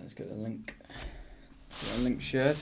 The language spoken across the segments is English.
Let's get the link. Get a link shared.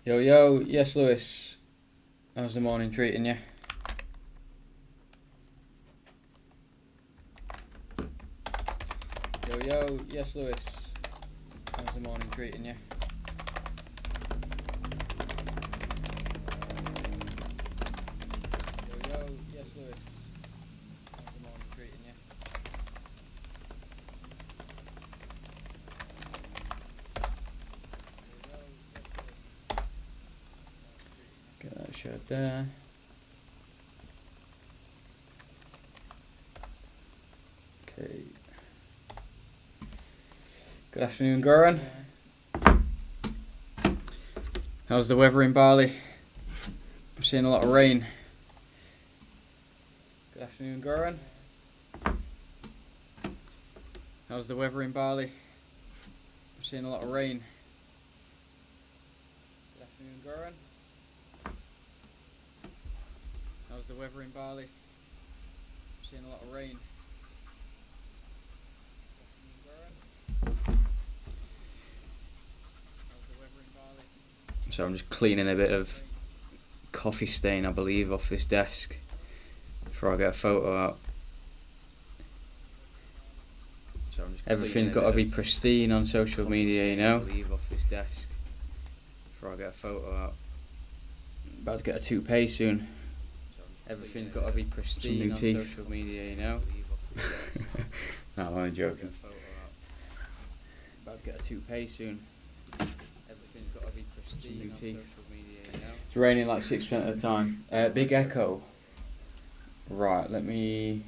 Yo, yo, yes, Lewis. How's the morning treating you? Yo, yo, yes, Lewis. How's the morning treating you? Yo, yo, yes, Lewis. How's the morning treating you? Get that shared there. Okay. Good afternoon, Goran. How's the weather in Bali? I'm seeing a lot of rain. Good afternoon, Goran. How's the weather in Bali? I'm seeing a lot of rain. Good afternoon, Goran. How's the weather in Bali? I'm seeing a lot of rain. So I'm just cleaning a bit of coffee stain, I believe, off this desk before I get a photo out. So everything's got to be pristine on social media, you know. Off this desk before I get a photo out. About to get a toupee soon. Everything's got to be pristine on social media, you know. No, I'm only joking. About to get a toupee soon. Everything's got to be pristine on social media, you know. It's raining like 6% of the time. Big echo. Right, let me...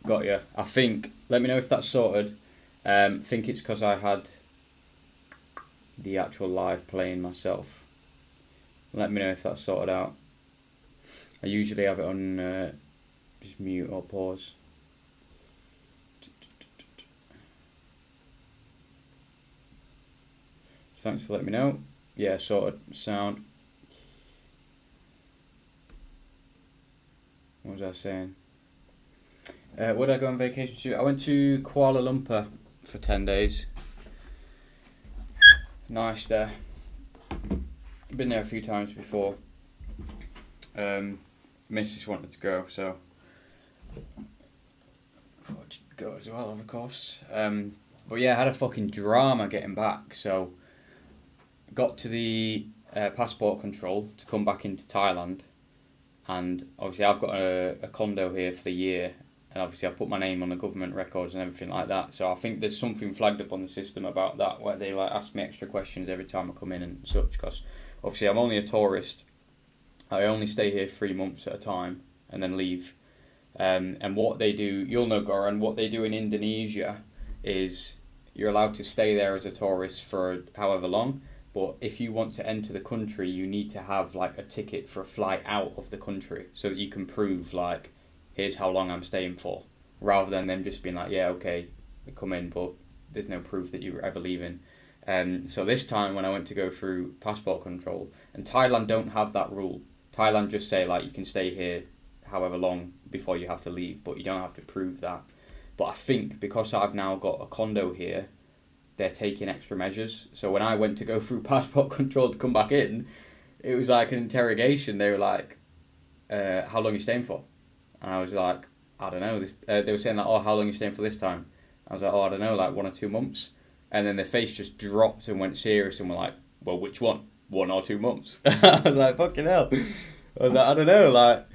Got ya. I think, let me know if that's sorted. Think it's because I had the actual live playing myself. Let me know if that's sorted out. I usually have it on just mute or pause. Thanks for letting me know. Yeah, sorted. Sound. What was I saying? Where did I go on vacation to? I went to Kuala Lumpur for 10 days. Nice there. Been there a few times before. Mrs. wanted to go, so I thought I'd go as well, of course. But yeah, I had a fucking drama getting back. So got to the passport control to come back into Thailand, and obviously I've got a condo here for the year, and obviously I put my name on the government records and everything like that. So I think there's something flagged up on the system about that, where they like ask me extra questions every time I come in and such, because obviously I'm only a tourist. I only stay here 3 months at a time and then leave. And what they do, you'll know, Goran, what they do in Indonesia is you're allowed to stay there as a tourist for however long, but if you want to enter the country, you need to have like a ticket for a flight out of the country so that you can prove like, here's how long I'm staying for, rather than them just being like, yeah, okay, come in, but there's no proof that you were ever leaving. So this time when I went to go through passport control, and Thailand don't have that rule. Thailand just say like you can stay here however long before you have to leave, but you don't have to prove that. But I think because I've now got a condo here, they're taking extra measures. So when I went to go through passport control to come back in, it was like an interrogation. They were like, how long are you staying for? And I was like, I don't know. They were saying like, oh, how long are you staying for this time? I was like, oh, I don't know, like 1 or 2 months. And then their face just dropped and went serious and were like, well, which one? 1 or 2 months? I was like, fucking hell. I was like, I don't know, like,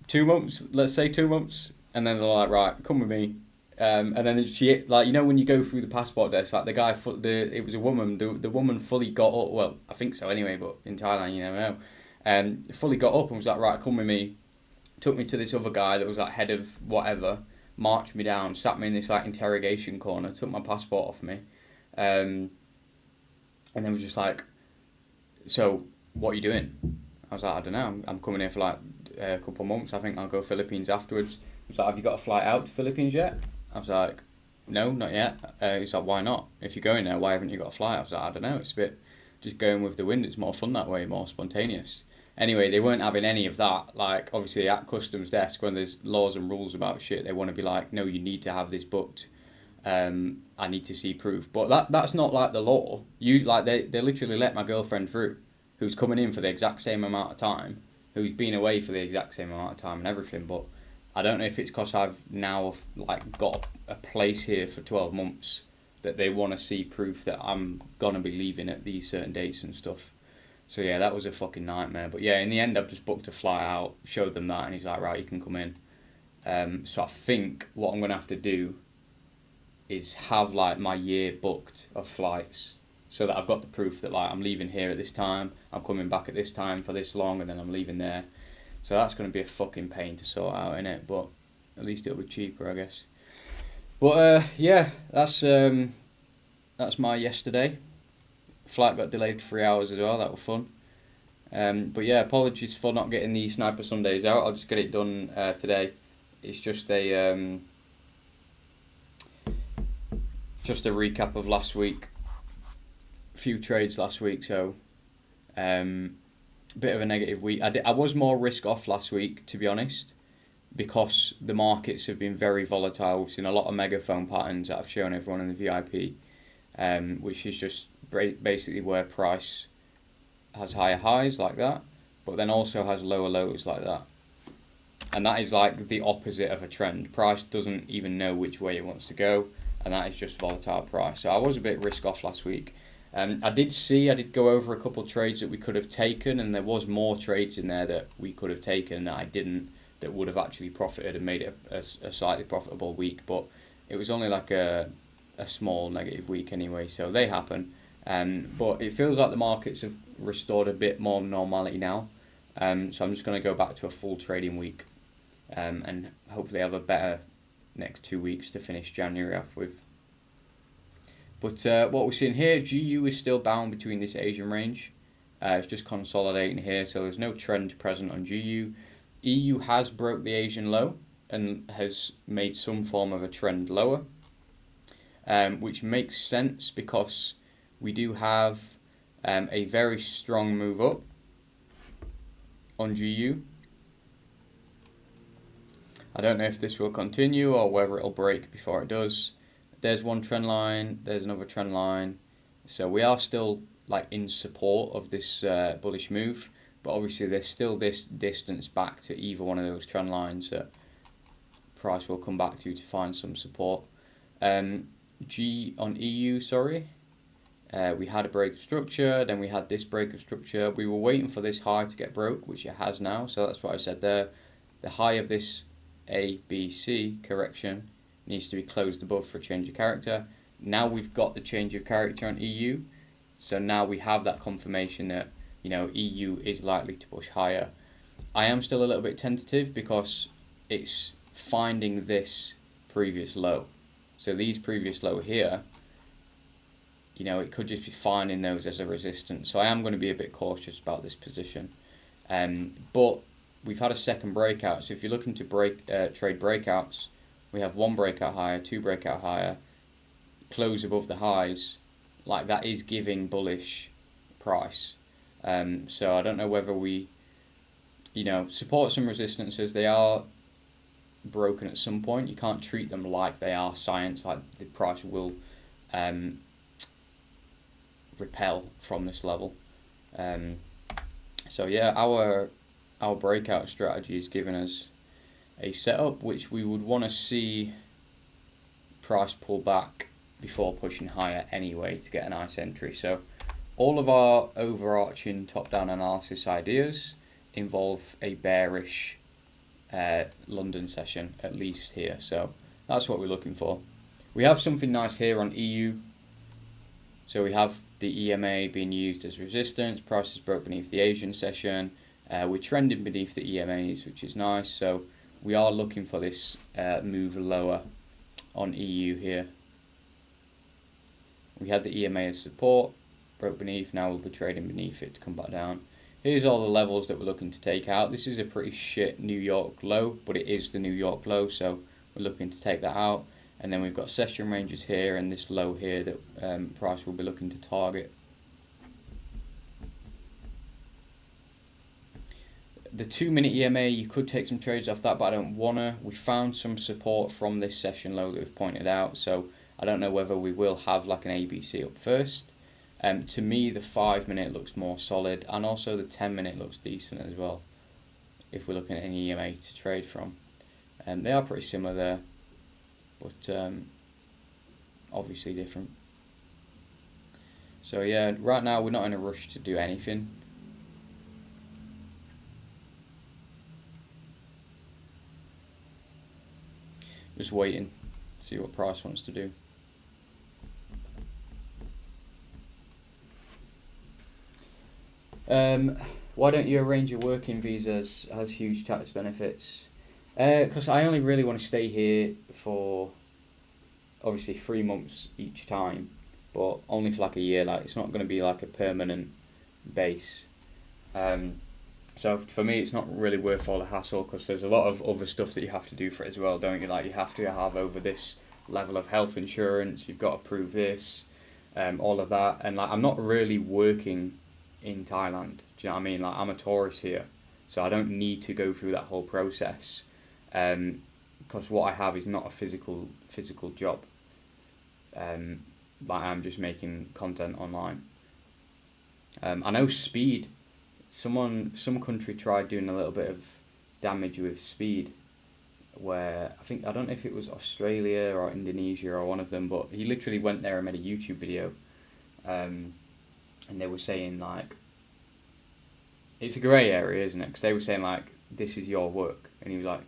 2 months, let's say 2 months, and then they're like, right, come with me. And then she, like, you know, when you go through the passport desk, like the guy, it was a woman. The woman fully got up. Well, I think so anyway, but in Thailand, you never know. Fully got up and was like, right, come with me. Took me to this other guy that was like head of whatever. Marched me down, sat me in this like interrogation corner, took my passport off me, and then was just like, so what are you doing? I was like, I don't know. I'm coming here for like a couple of months. I think I'll go Philippines afterwards. He was like, have you got a flight out to Philippines yet? I was like, no, not yet. He's like, why not? If you're going there, why haven't you got a flight? I was like, I don't know. It's a bit just going with the wind. It's more fun that way, more spontaneous. Anyway, they weren't having any of that. Like, obviously, at customs desk, when there's laws and rules about shit, they want to be like, no, you need to have this booked. I need to see proof. But that's not like the law. They literally let my girlfriend through, who's coming in for the exact same amount of time, who's been away for the exact same amount of time and everything. But I don't know if it's because I've now like got a place here for 12 months that they want to see proof that I'm gonna be leaving at these certain dates and stuff. So yeah, that was a fucking nightmare. But yeah, in the end, I've just booked a flight out, showed them that, and he's like, right, you can come in. So I think what I'm gonna have to do is have like my year booked of flights, so that I've got the proof that like I'm leaving here at this time, I'm coming back at this time for this long, and then I'm leaving there. So that's gonna be a fucking pain to sort out, innit? But at least it'll be cheaper, I guess. But yeah, that's my yesterday. Flight got delayed 3 hours as well. That was fun. But yeah, apologies for not getting the Sniper Sundays out. I'll just get it done today. It's just a recap of last week. A few trades last week, so bit of a negative week. I was more risk off last week, to be honest, because the markets have been very volatile. We've seen a lot of megaphone patterns that I've shown everyone in the VIP, which is just basically where price has higher highs like that, but then also has lower lows like that. And that is like the opposite of a trend. Price doesn't even know which way it wants to go, and that is just volatile price. So I was a bit risk off last week. I did go over a couple of trades that we could have taken, and there was more trades in there that we could have taken that I didn't, that would have actually profited and made it a slightly profitable week. But it was only like a small negative week anyway, so they happen. But it feels like the markets have restored a bit more normality now. So I'm just going to go back to a full trading week, and hopefully have a better next 2 weeks to finish January off with. But what we're seeing here, GU is still bound between this Asian range. It's just consolidating here, so there's no trend present on GU. EU has broke the Asian low and has made some form of a trend lower, which makes sense because we do have a very strong move up on GU. I don't know if this will continue or whether it'll break before it does. There's one trend line, there's another trend line. So we are still like in support of this bullish move, but obviously there's still this distance back to either one of those trend lines that price will come back to find some support. G on EU, sorry. We had a break of structure, then we had this break of structure. We were waiting for this high to get broke, which it has now. So that's what I said there. The high of this A, B, C correction needs to be closed above for a change of character. Now we've got the change of character on EU. So now we have that confirmation that, you know, EU is likely to push higher. I am still a little bit tentative because it's finding this previous low. So these previous low here, you know, it could just be finding those as a resistance. So I am going to be a bit cautious about this position. But we've had a second breakout. So if you're looking to trade breakouts, we have one breakout higher, two breakout higher, close above the highs. Like that is giving bullish price. So I don't know whether we, you know, support some resistances. They are broken at some point. You can't treat them like they are science, like the price will repel from this level. So yeah, our breakout strategy is giving us a setup which we would want to see price pull back before pushing higher anyway to get a nice entry. So all of our overarching top-down analysis ideas involve a bearish London session at least here. So that's what we're looking for. We have something nice here on EU. So we have the EMA being used as resistance. Prices broke beneath the Asian session. We're trending beneath the EMAs, which is nice. So we are looking for this move lower on EU here. We had the EMA as support, broke beneath. Now we'll be trading beneath it to come back down. Here's all the levels that we're looking to take out. This is a pretty shit New York low, but it is the New York low, so we're looking to take that out. And then we've got session ranges here and this low here that price will be looking to target. The 2-minute EMA, you could take some trades off that, but I don't want to. We found some support from this session low that we've pointed out, so I don't know whether we will have like an ABC up first. To me, the 5-minute looks more solid, and also the 10-minute looks decent as well, if we're looking at an EMA to trade from. They are pretty similar there, but obviously different. So yeah, right now we're not in a rush to do anything. Just waiting, see what price wants to do. Why don't you arrange your working visas? Has huge tax benefits. Because I only really want to stay here for obviously 3 months each time, but only for like a year. Like, it's not going to be like a permanent base. So for me, it's not really worth all the hassle, because there's a lot of other stuff that you have to do for it as well, don't you? Like, you have to have over this level of health insurance. You've got to prove this, all of that, and like, I'm not really working in Thailand. Do you know what I mean? Like, I'm a tourist here, so I don't need to go through that whole process, because what I have is not a physical job. Like, I'm just making content online. I know speed. Some country tried doing a little bit of damage with speed, where I don't know if it was Australia or Indonesia or one of them, but he literally went there and made a YouTube video, and they were saying like, it's a grey area, isn't it? Because they were saying like, this is your work, and he was like,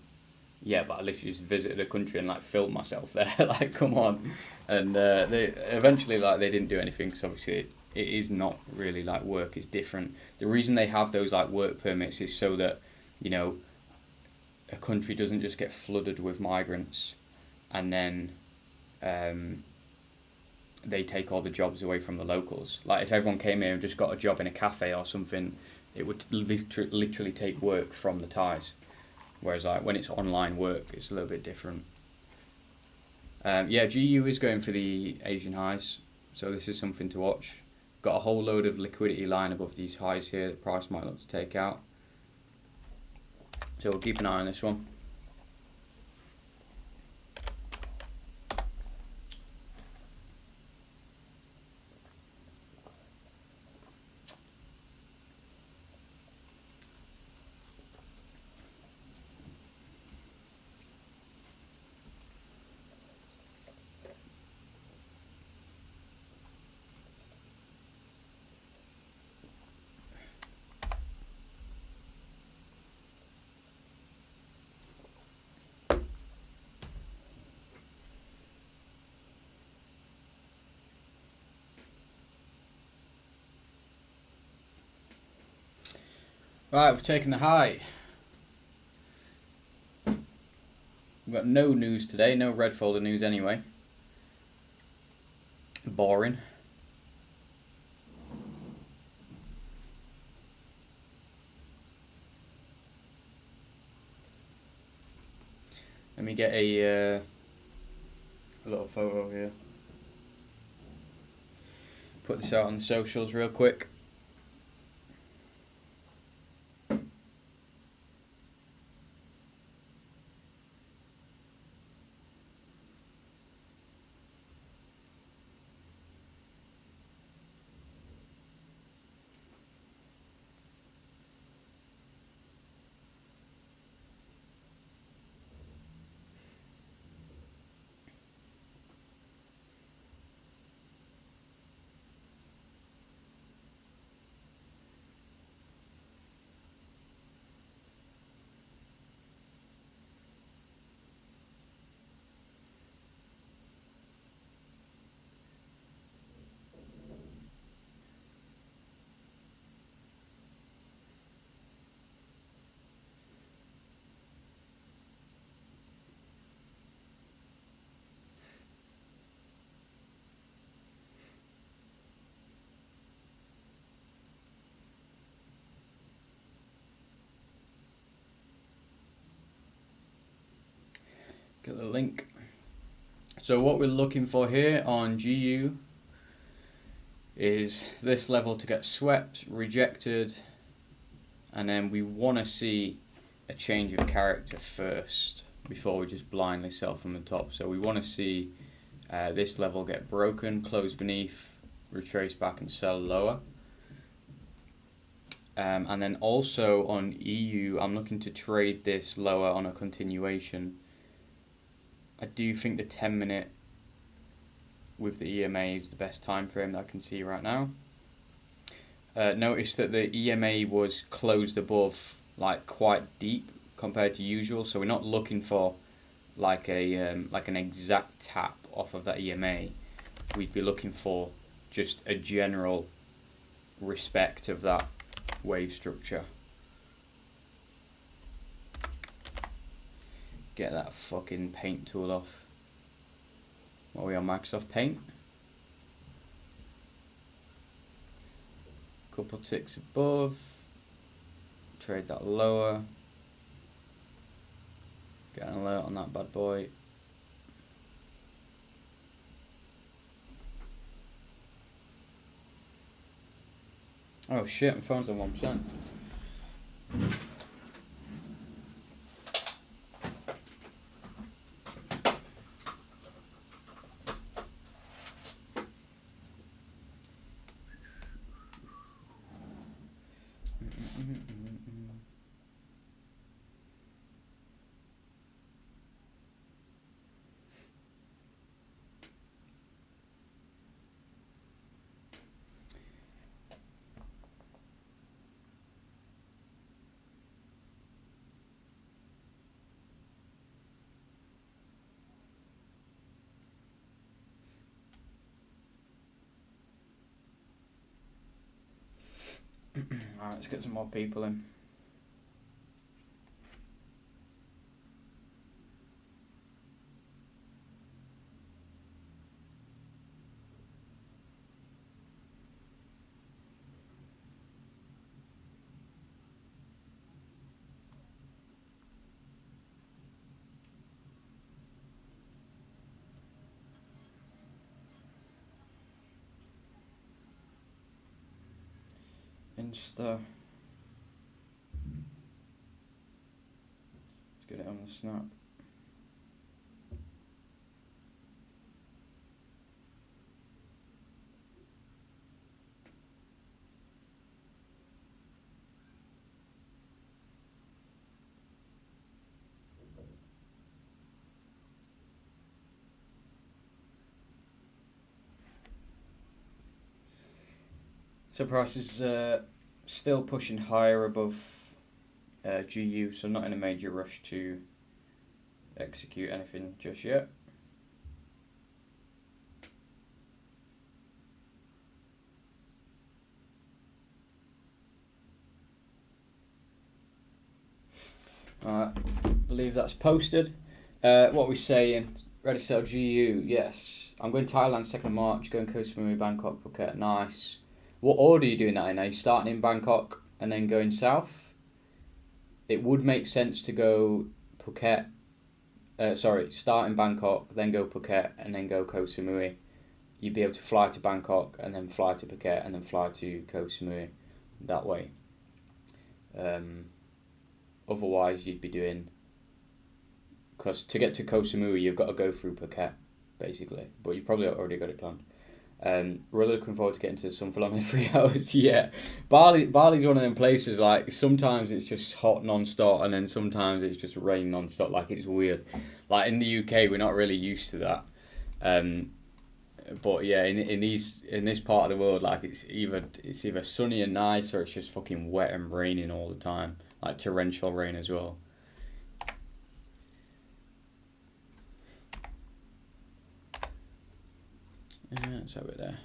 yeah, but I literally just visited a country and like filmed myself there. Like, come on. And they eventually, like, they didn't do anything, because obviously it is not really like work, it's different. The reason they have those like work permits is so that, you know, a country doesn't just get flooded with migrants and then they take all the jobs away from the locals. Like, if everyone came here and just got a job in a cafe or something, it would literally take work from the Thais. Whereas like when it's online work, it's a little bit different. Yeah, GU is going for the Asian highs, so this is something to watch. Got a whole load of liquidity lying above these highs here that price might look to take out. So we'll keep an eye on this one. Right, we've taken the high. We've got no news today, no red folder news anyway. Boring. Let me get a little photo here. Put this out on the socials real quick. Get the link. So what we're looking for here on GU is this level to get swept, rejected, and then we want to see a change of character first before we just blindly sell from the top. So we want to see this level get broken, close beneath, retrace back and sell lower. And then also on EU, I'm looking to trade this lower on a continuation. I do think the 10-minute with the EMA is the best time frame that I can see right now. Notice that the EMA was closed above like quite deep compared to usual, so we're not looking for like a like an exact tap off of that EMA. We'd be looking for just a general respect of that wave structure. Get that fucking paint tool off. What are we on, Microsoft Paint? Couple ticks above. Trade that lower. Get an alert on that bad boy. Oh shit, my phone's on 1%. Alright, let's get some more people in. Insta. Let's get it on the snap. So price is still pushing higher above GU, so not in a major rush to execute anything just yet. Alright, believe that's posted. What we saying? Ready to sell GU? Yes. I'm going Thailand 2nd of March, going Koh Samui, Bangkok, Phuket. Nice. What order are you doing that in? Are you starting in Bangkok and then going south? It would make sense to go Phuket. Start in Bangkok, then go Phuket, and then go Koh Samui. You'd be able to fly to Bangkok, and then fly to Phuket, and then fly to Koh Samui that way. Otherwise, you'd be doing... Because to get to Koh Samui, you've got to go through Phuket, basically. But you've probably already got it planned. Really looking forward to getting to the sun for longer than 3 hours. Yeah, Bali's one of them places, like sometimes it's just hot non-stop and then sometimes it's just rain non-stop. Like, it's weird. Like in the UK we're not really used to that, but yeah, in this part of the world, like it's either sunny and nice or it's just fucking wet and raining all the time, like torrential rain as well. Let's have it there.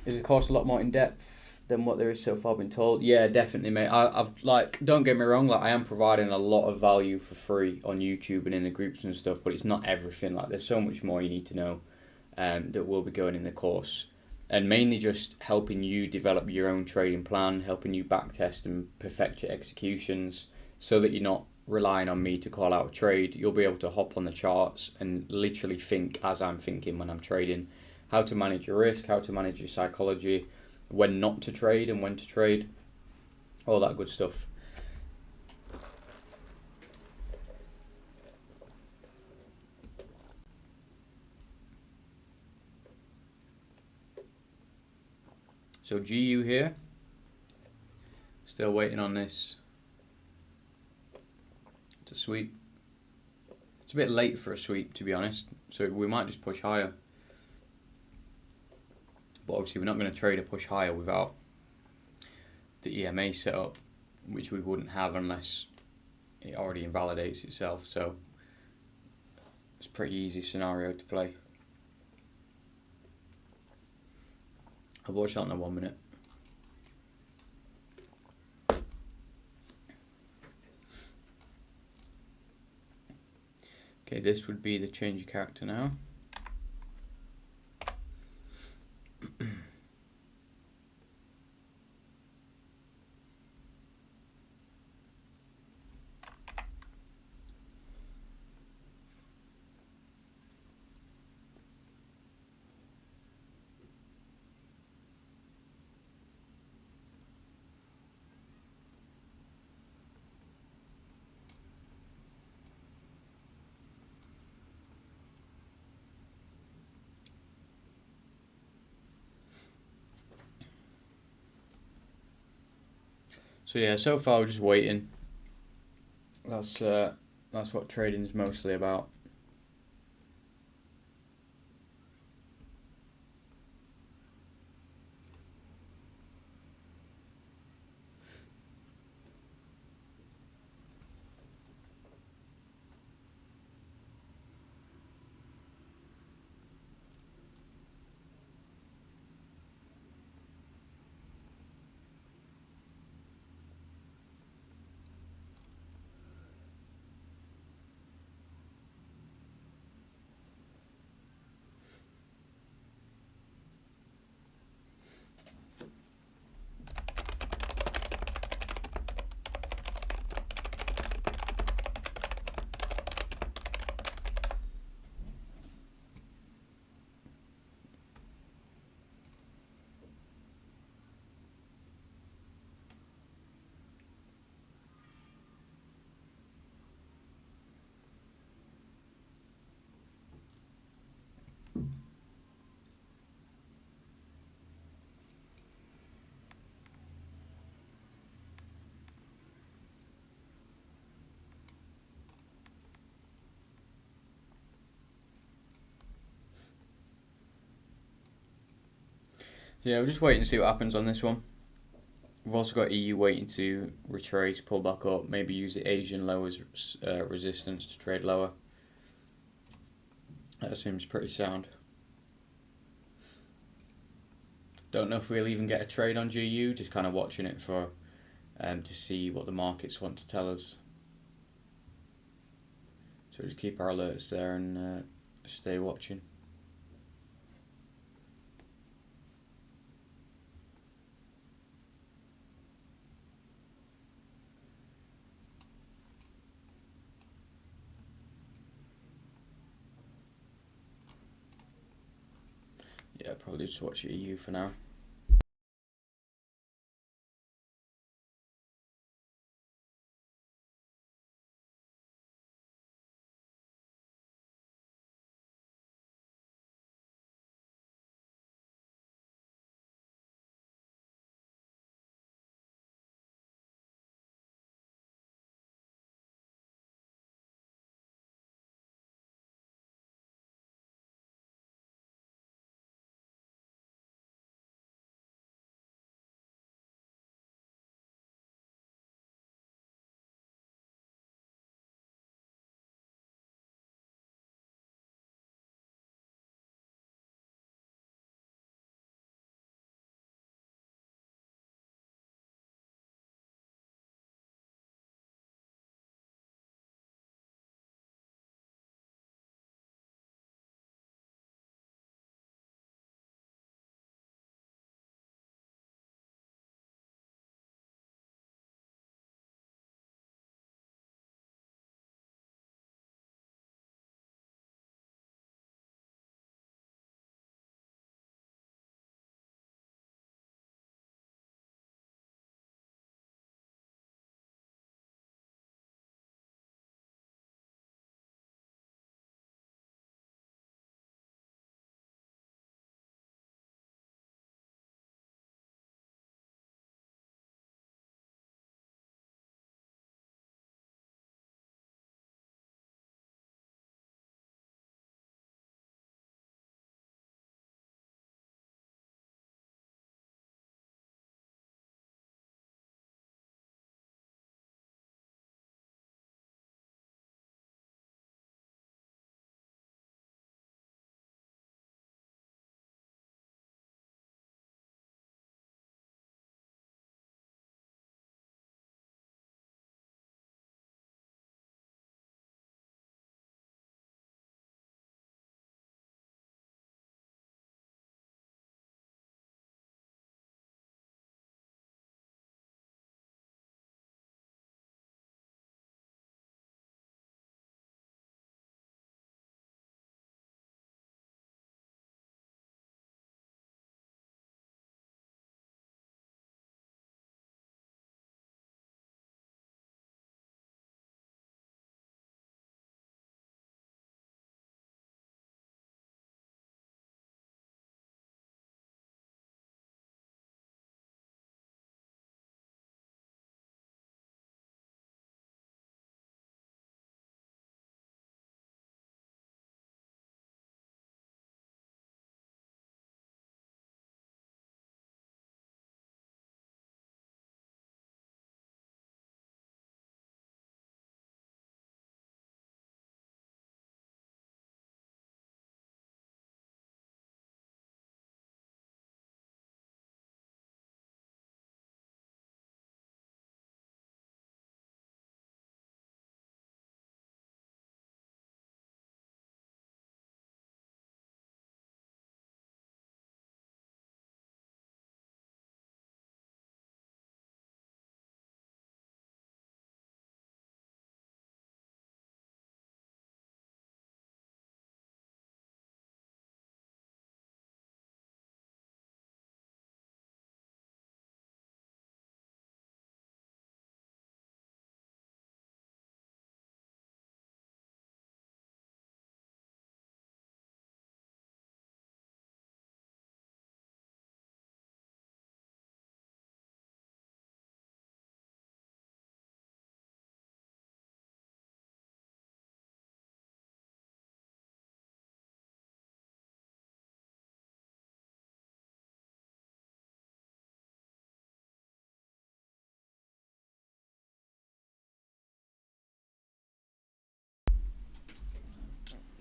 Is the course a lot more in depth than what there is so far been told? Yeah, definitely, mate. I've like, don't get me wrong, like I am providing a lot of value for free on YouTube and in the groups and stuff, but it's not everything. Like there's so much more you need to know that will be going in the course, and mainly just helping you develop your own trading plan, helping you backtest and perfect your executions, so that you're not relying on me to call out a trade. You'll be able to hop on the charts and literally think as I'm thinking when I'm trading, how to manage your risk, how to manage your psychology, when not to trade and when to trade, all that good stuff. So GU here, still waiting on this to sweep. It's a bit late for a sweep, to be honest, so we might just push higher. But obviously we're not going to trade a push higher without the EMA set up, which we wouldn't have unless it already invalidates itself. So it's a pretty easy scenario to play. I'll watch that in a 1 minute. Okay, this would be the change of character now. So yeah, so far we're just waiting. That's what trading is mostly about. So yeah, we're just waiting to see what happens on this one. We've also got EU waiting to retrace, pull back up, maybe use the Asian low as resistance to trade lower. That seems pretty sound. Don't know if we'll even get a trade on GU, just kind of watching it for to see what the markets want to tell us. So just keep our alerts there and stay watching. Yeah, probably just watch EU for now.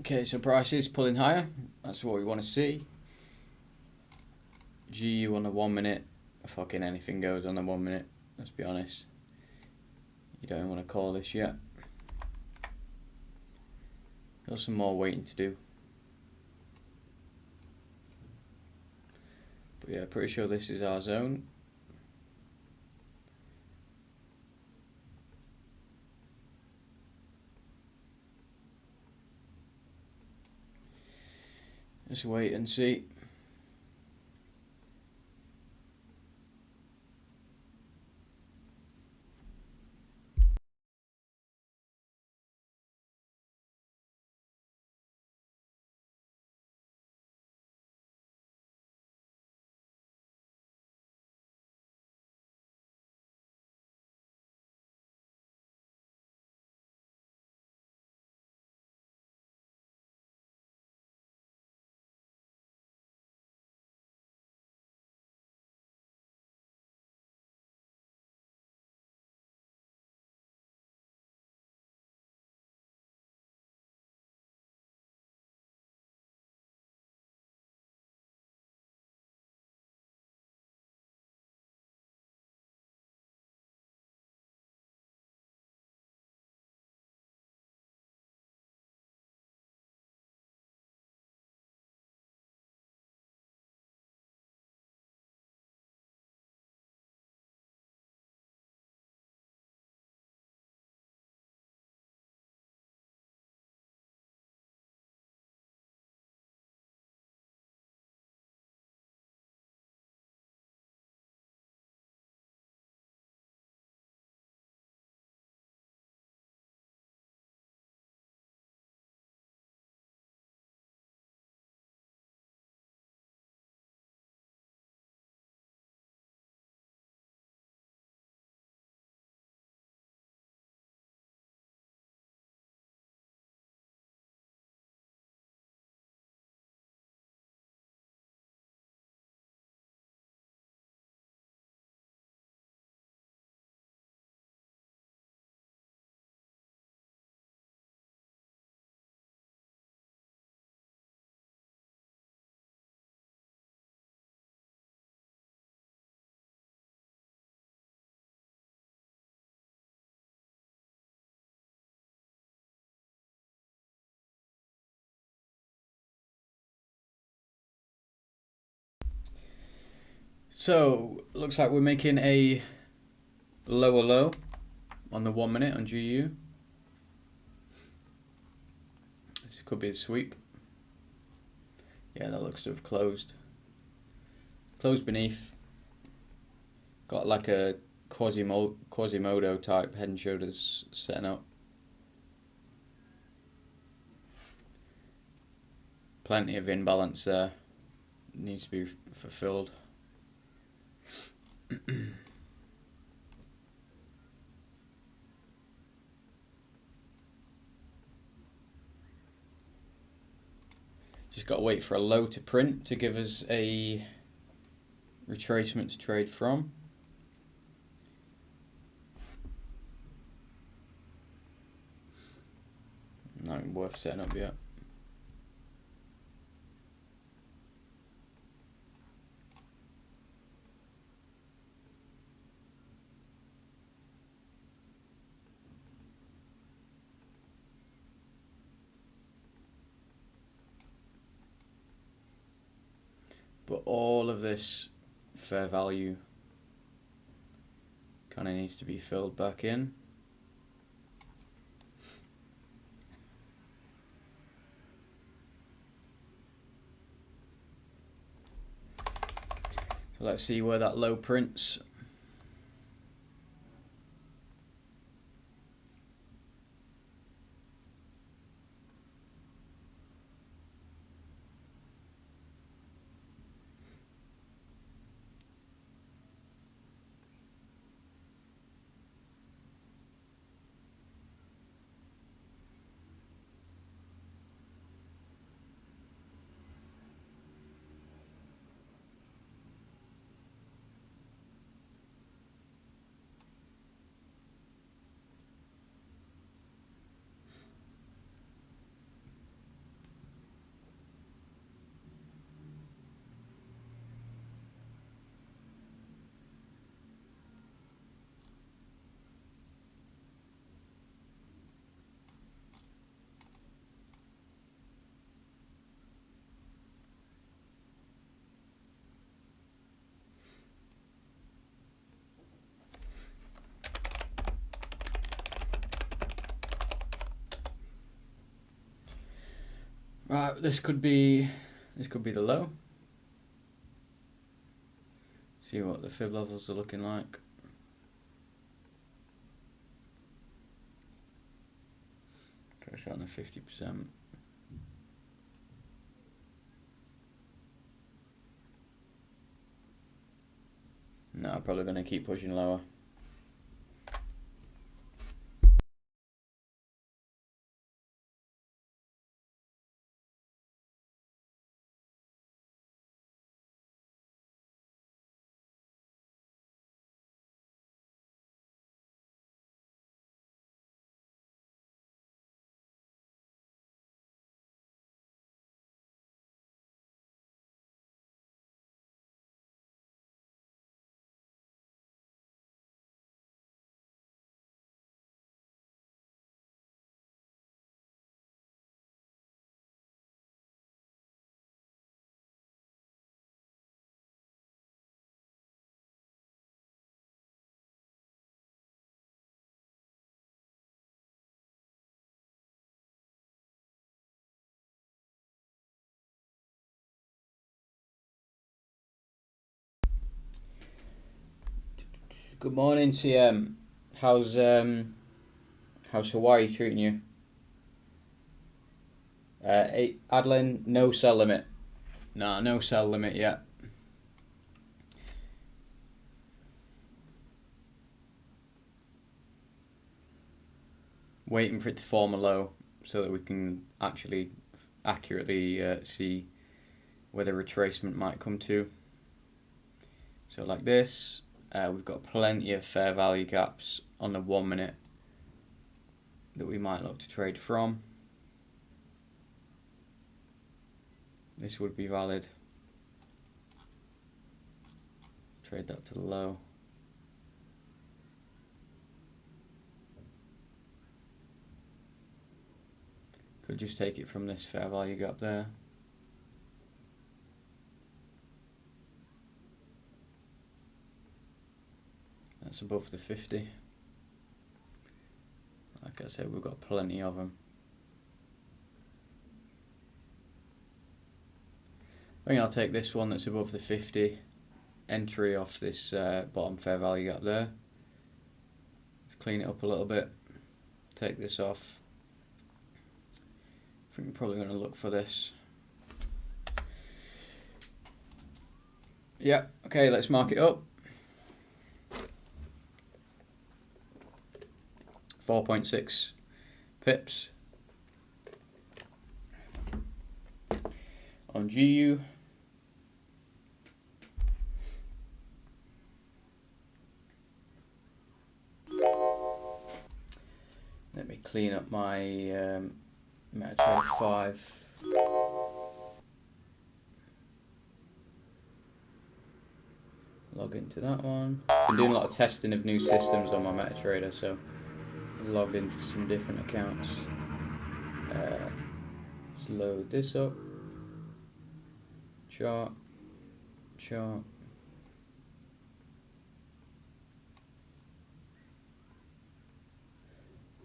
Okay, so prices pulling higher. That's what we want to see. GU on the 1 minute. Fucking anything goes on the 1 minute. Let's be honest. You don't want to call this yet. Got some more waiting to do. But yeah, pretty sure this is our zone. Just wait and see. So, looks like we're making a lower low on the 1 minute on GU. This could be a sweep. Yeah, that looks to have closed. Closed beneath. Got like a Quasimodo type head and shoulders setting up. Plenty of imbalance there. Needs to be fulfilled. Just got to wait for a low to print to give us a retracement to trade from. Not worth setting up yet. But all of this fair value kind of needs to be filled back in. So let's see where that low prints. Right, this could be the low. See what the fib levels are looking like. Try set on the 50%. No, I'm probably going to keep pushing lower. Good morning, CM. How's Hawaii treating you? Adeline, no sell limit. Nah, no sell limit yet. Waiting for it to form a low so that we can actually accurately see where the retracement might come to. So like this, we've got plenty of fair value gaps on the 1 minute that we might look to trade from. This would be valid. Trade that to the low. Could just take it from this fair value gap there. That's above the 50. Like I said, we've got plenty of them. I think I'll take this one that's above the 50. Entry off this bottom fair value gap there. Let's clean it up a little bit. Take this off. I think I'm probably going to look for this. Yeah, okay, let's mark it up. 4.6 pips on GU. Let me clean up my MetaTrader 5. Log into that one. Been doing a lot of testing of new systems on my MetaTrader, so log into some different accounts. Let's load this up. Chart.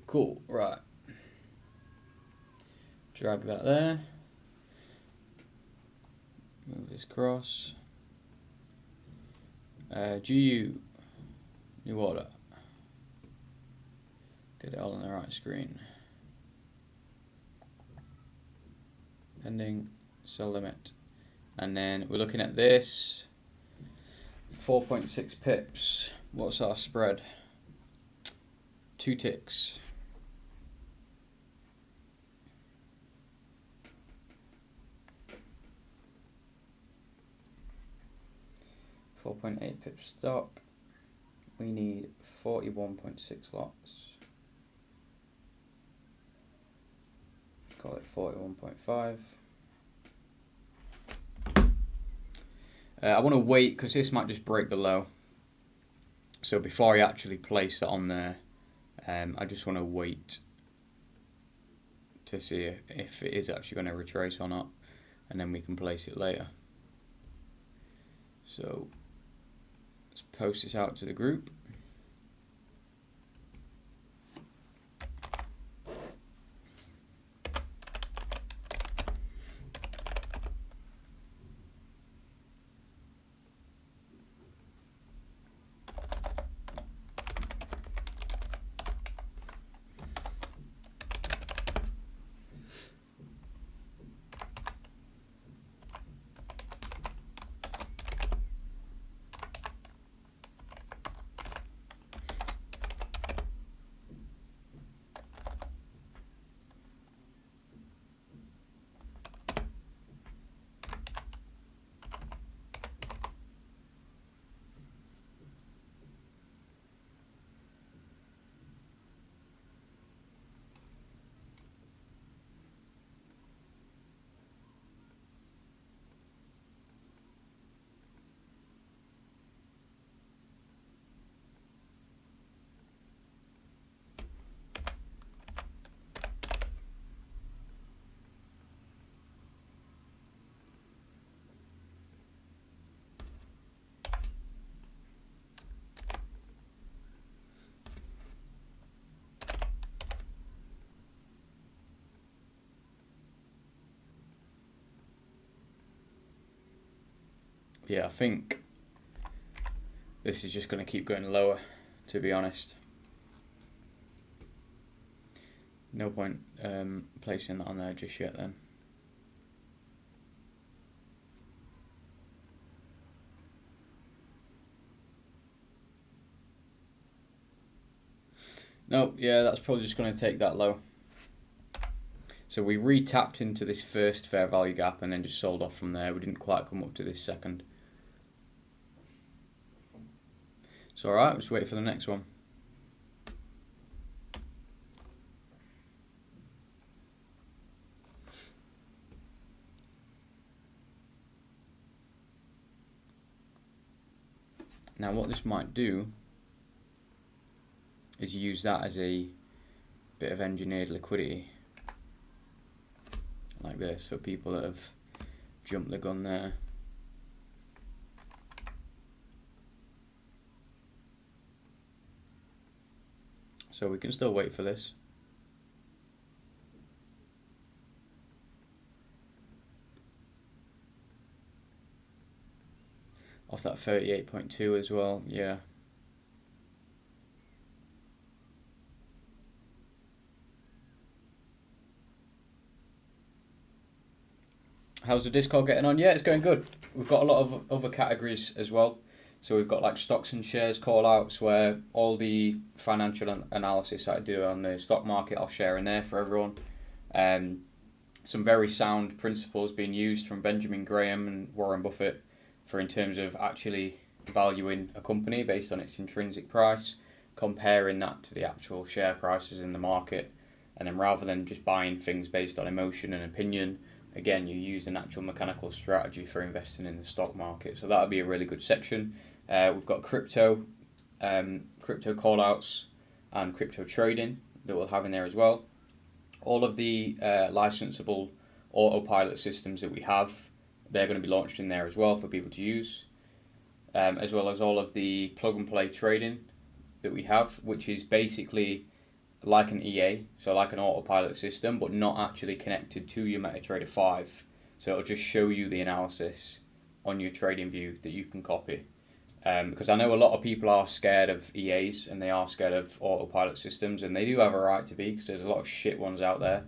Cool, right. Drag that there. Move this across. GU, new order. Get it all on the right screen. Pending, sell limit. And then we're looking at this. 4.6 pips. What's our spread? 2 ticks. .8 pips stop. We need 41.6 lots. Call it 41.5. I want to wait because this might just break the low. So before I actually place that on there, I just want to wait to see if it is actually going to retrace or not, and then we can place it later. So let's post this out to the group. yeah, I think this is just going to keep going lower, to be honest. No point placing that on there just yet then. No, yeah, that's probably just going to take that low. So we re-tapped into this first fair value gap and then just sold off from there. We didn't quite come up to this second. So alright, let's wait for the next one. Now what this might do is use that as a bit of engineered liquidity, like this, for people that have jumped the gun there. So we can still wait for this. Off that 38.2 as well, yeah. How's the Discord getting on? Yeah, it's going good. We've got a lot of other categories as well. So we've got like stocks and shares call outs, where all the financial analysis I do on the stock market I'll share in there for everyone. Some very sound principles being used from Benjamin Graham and Warren Buffett for in terms of actually valuing a company based on its intrinsic price, comparing that to the actual share prices in the market, and then rather than just buying things based on emotion and opinion, again, you use an actual mechanical strategy for investing in the stock market. So that'll be a really good section. We've got crypto callouts and crypto trading that we'll have in there as well. All of the licensable autopilot systems that we have, they're going to be launched in there as well for people to use, as well as all of the plug and play trading that we have, which is basically like an EA, so like an autopilot system, but not actually connected to your MetaTrader 5. So it'll just show you the analysis on your trading view that you can copy. Because I know a lot of people are scared of EAs and they are scared of autopilot systems, and they do have a right to be, because there's a lot of shit ones out there.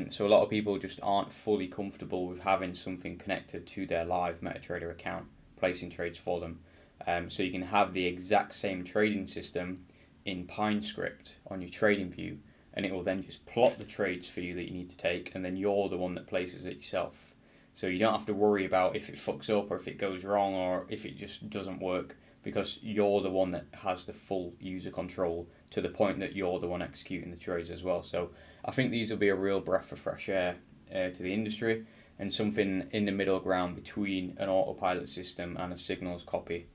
So a lot of people just aren't fully comfortable with having something connected to their live MetaTrader account, placing trades for them. So you can have the exact same trading system in PineScript on your trading view, and it will then just plot the trades for you that you need to take, and then you're the one that places it yourself. So you don't have to worry about if it fucks up or if it goes wrong or if it just doesn't work, because you're the one that has the full user control to the point that you're the one executing the trades as well. So I think these will be a real breath of fresh air to the industry, and something in the middle ground between an autopilot system and a signals copy.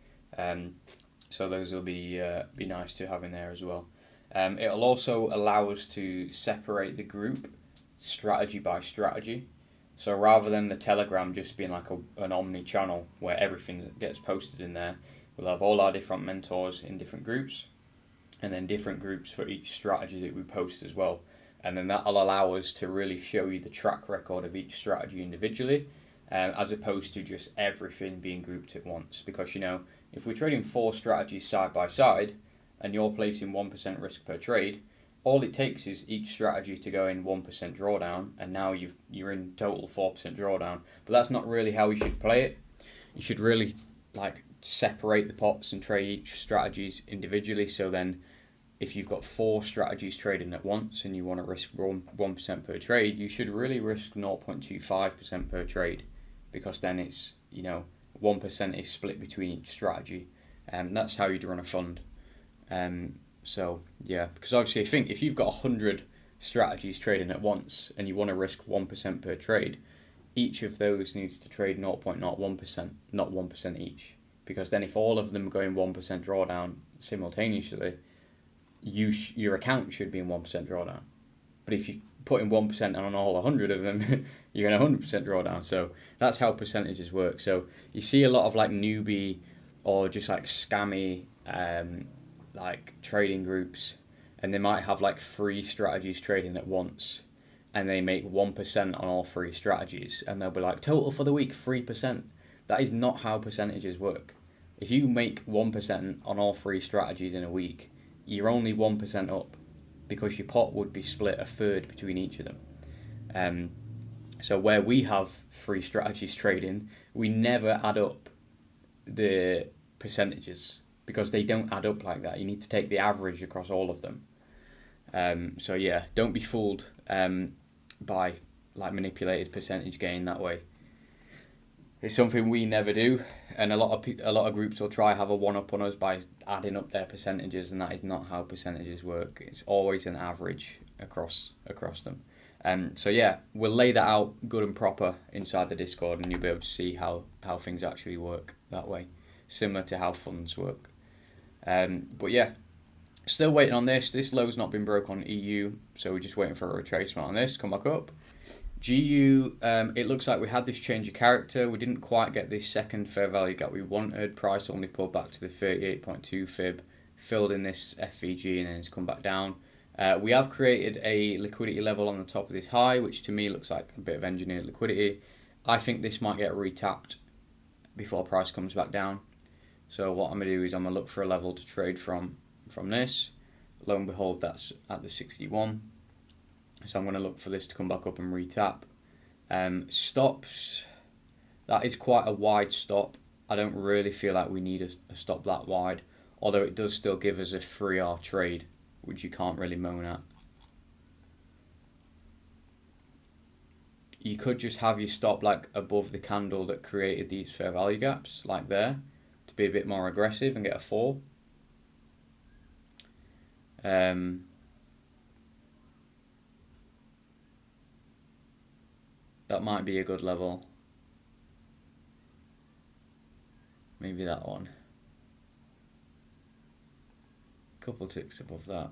So those will be nice to have in there as well. It'll also allow us to separate the group strategy by strategy. So rather than the Telegram just being like an omni-channel where everything gets posted in there, we'll have all our different mentors in different groups, and then different groups for each strategy that we post as well. And then that'll allow us to really show you the track record of each strategy individually, as opposed to just everything being grouped at once. Because, you know, if we're trading 4 strategies side by side and you're placing 1% risk per trade, all it takes is each strategy to go in 1% drawdown, and now you're in total 4% drawdown. But that's not really how you should play it. You should really like separate the pots and trade each strategies individually. So then if you've got 4 strategies trading at once and you want to risk 1% per trade, you should really risk 0.25% per trade, because then it's, you know, 1% is split between each strategy, and that's how you'd run a fund. So yeah, because obviously I think if you've got 100 strategies trading at once and you want to risk 1% per trade, each of those needs to trade 0.01%, not 1% each. Because then if all of them are going 1% drawdown simultaneously, your account should be in 1% drawdown. But if you put in 1% on all 100 of them, you're going 100% drawdown. So that's how percentages work. So you see a lot of like newbie or just like scammy like trading groups, and they might have like 3 strategies trading at once, and they make 1% on all 3 strategies, and they'll be like, total for the week 3%. That is not how percentages work. If you make 1% on all three strategies in a week, you're only 1% up, because your pot would be split a third between each of them. So where we have three strategies trading, we never add up the percentages, because they don't add up like that. You need to take the average across all of them. So yeah, don't be fooled by like manipulated percentage gain that way. It's something we never do, and a lot of groups will try have a one up on us by adding up their percentages, and that is not how percentages work. It's always an average across them. So yeah, we'll lay that out good and proper inside the Discord, and you'll be able to see how things actually work that way, similar to how funds work. But yeah, still waiting on this. This low's not been broke on EU, so we're just waiting for a retracement on this, come back up. GU, it looks like we had this change of character. We didn't quite get this second fair value gap we wanted. Price only pulled back to the 38.2 fib, filled in this FVG, and then it's come back down. We have created a liquidity level on the top of this high, which to me looks like a bit of engineered liquidity. I think this might get retapped before price comes back down. So what I'm going to do is I'm going to look for a level to trade from this. Lo and behold, that's at the 61. So I'm going to look for this to come back up and retap. Stops, that is quite a wide stop. I don't really feel like we need a stop that wide, although it does still give us a 3R trade, which you can't really moan at. You could just have your stop like above the candle that created these fair value gaps, like there, to be a bit more aggressive and get a 4. That might be a good level. Maybe that one. Couple ticks above that.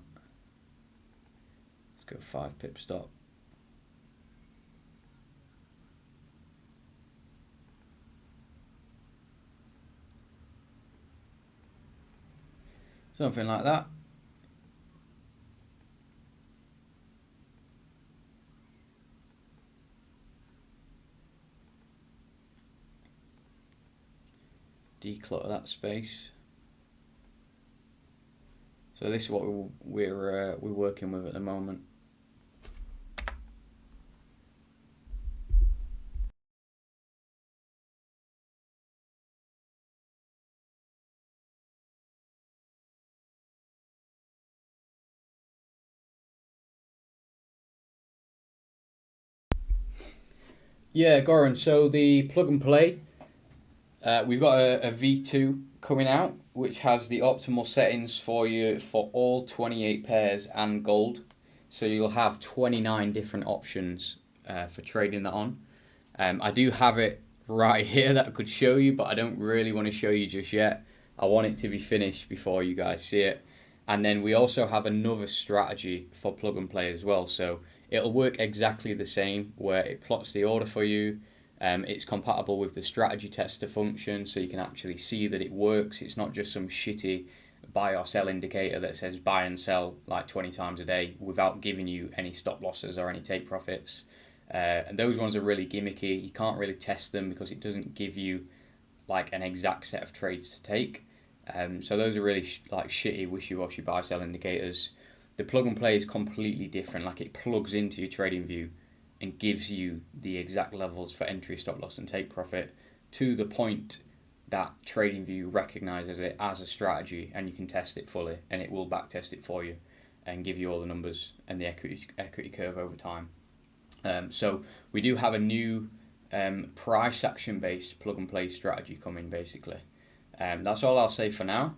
Let's go 5 pip stop. Something like that. Declutter that space. So this is what we're working with at the moment. Yeah, Goran, so the plug and play, we've got a V2 coming out, which has the optimal settings for you for all 28 pairs and gold. So you'll have 29 different options for trading that on. I do have it right here that I could show you, but I don't really want to show you just yet. I want it to be finished before you guys see it. And then we also have another strategy for plug and play as well. So it'll work exactly the same, where it plots the order for you. It's compatible with the strategy tester function, so you can actually see that it works. It's not just some shitty buy or sell indicator that says buy and sell like 20 times a day without giving you any stop losses or any take profits. And those ones are really gimmicky. You can't really test them because it doesn't give you like an exact set of trades to take. So those are really like shitty wishy-washy buy sell indicators. The plug and play is completely different. Like it plugs into your trading view and gives you the exact levels for entry, stop loss and take profit to the point that TradingView recognizes it as a strategy, and you can test it fully and it will back test it for you and give you all the numbers and the equity curve over time. So we do have a new price action based plug and play strategy coming basically. That's all I'll say for now.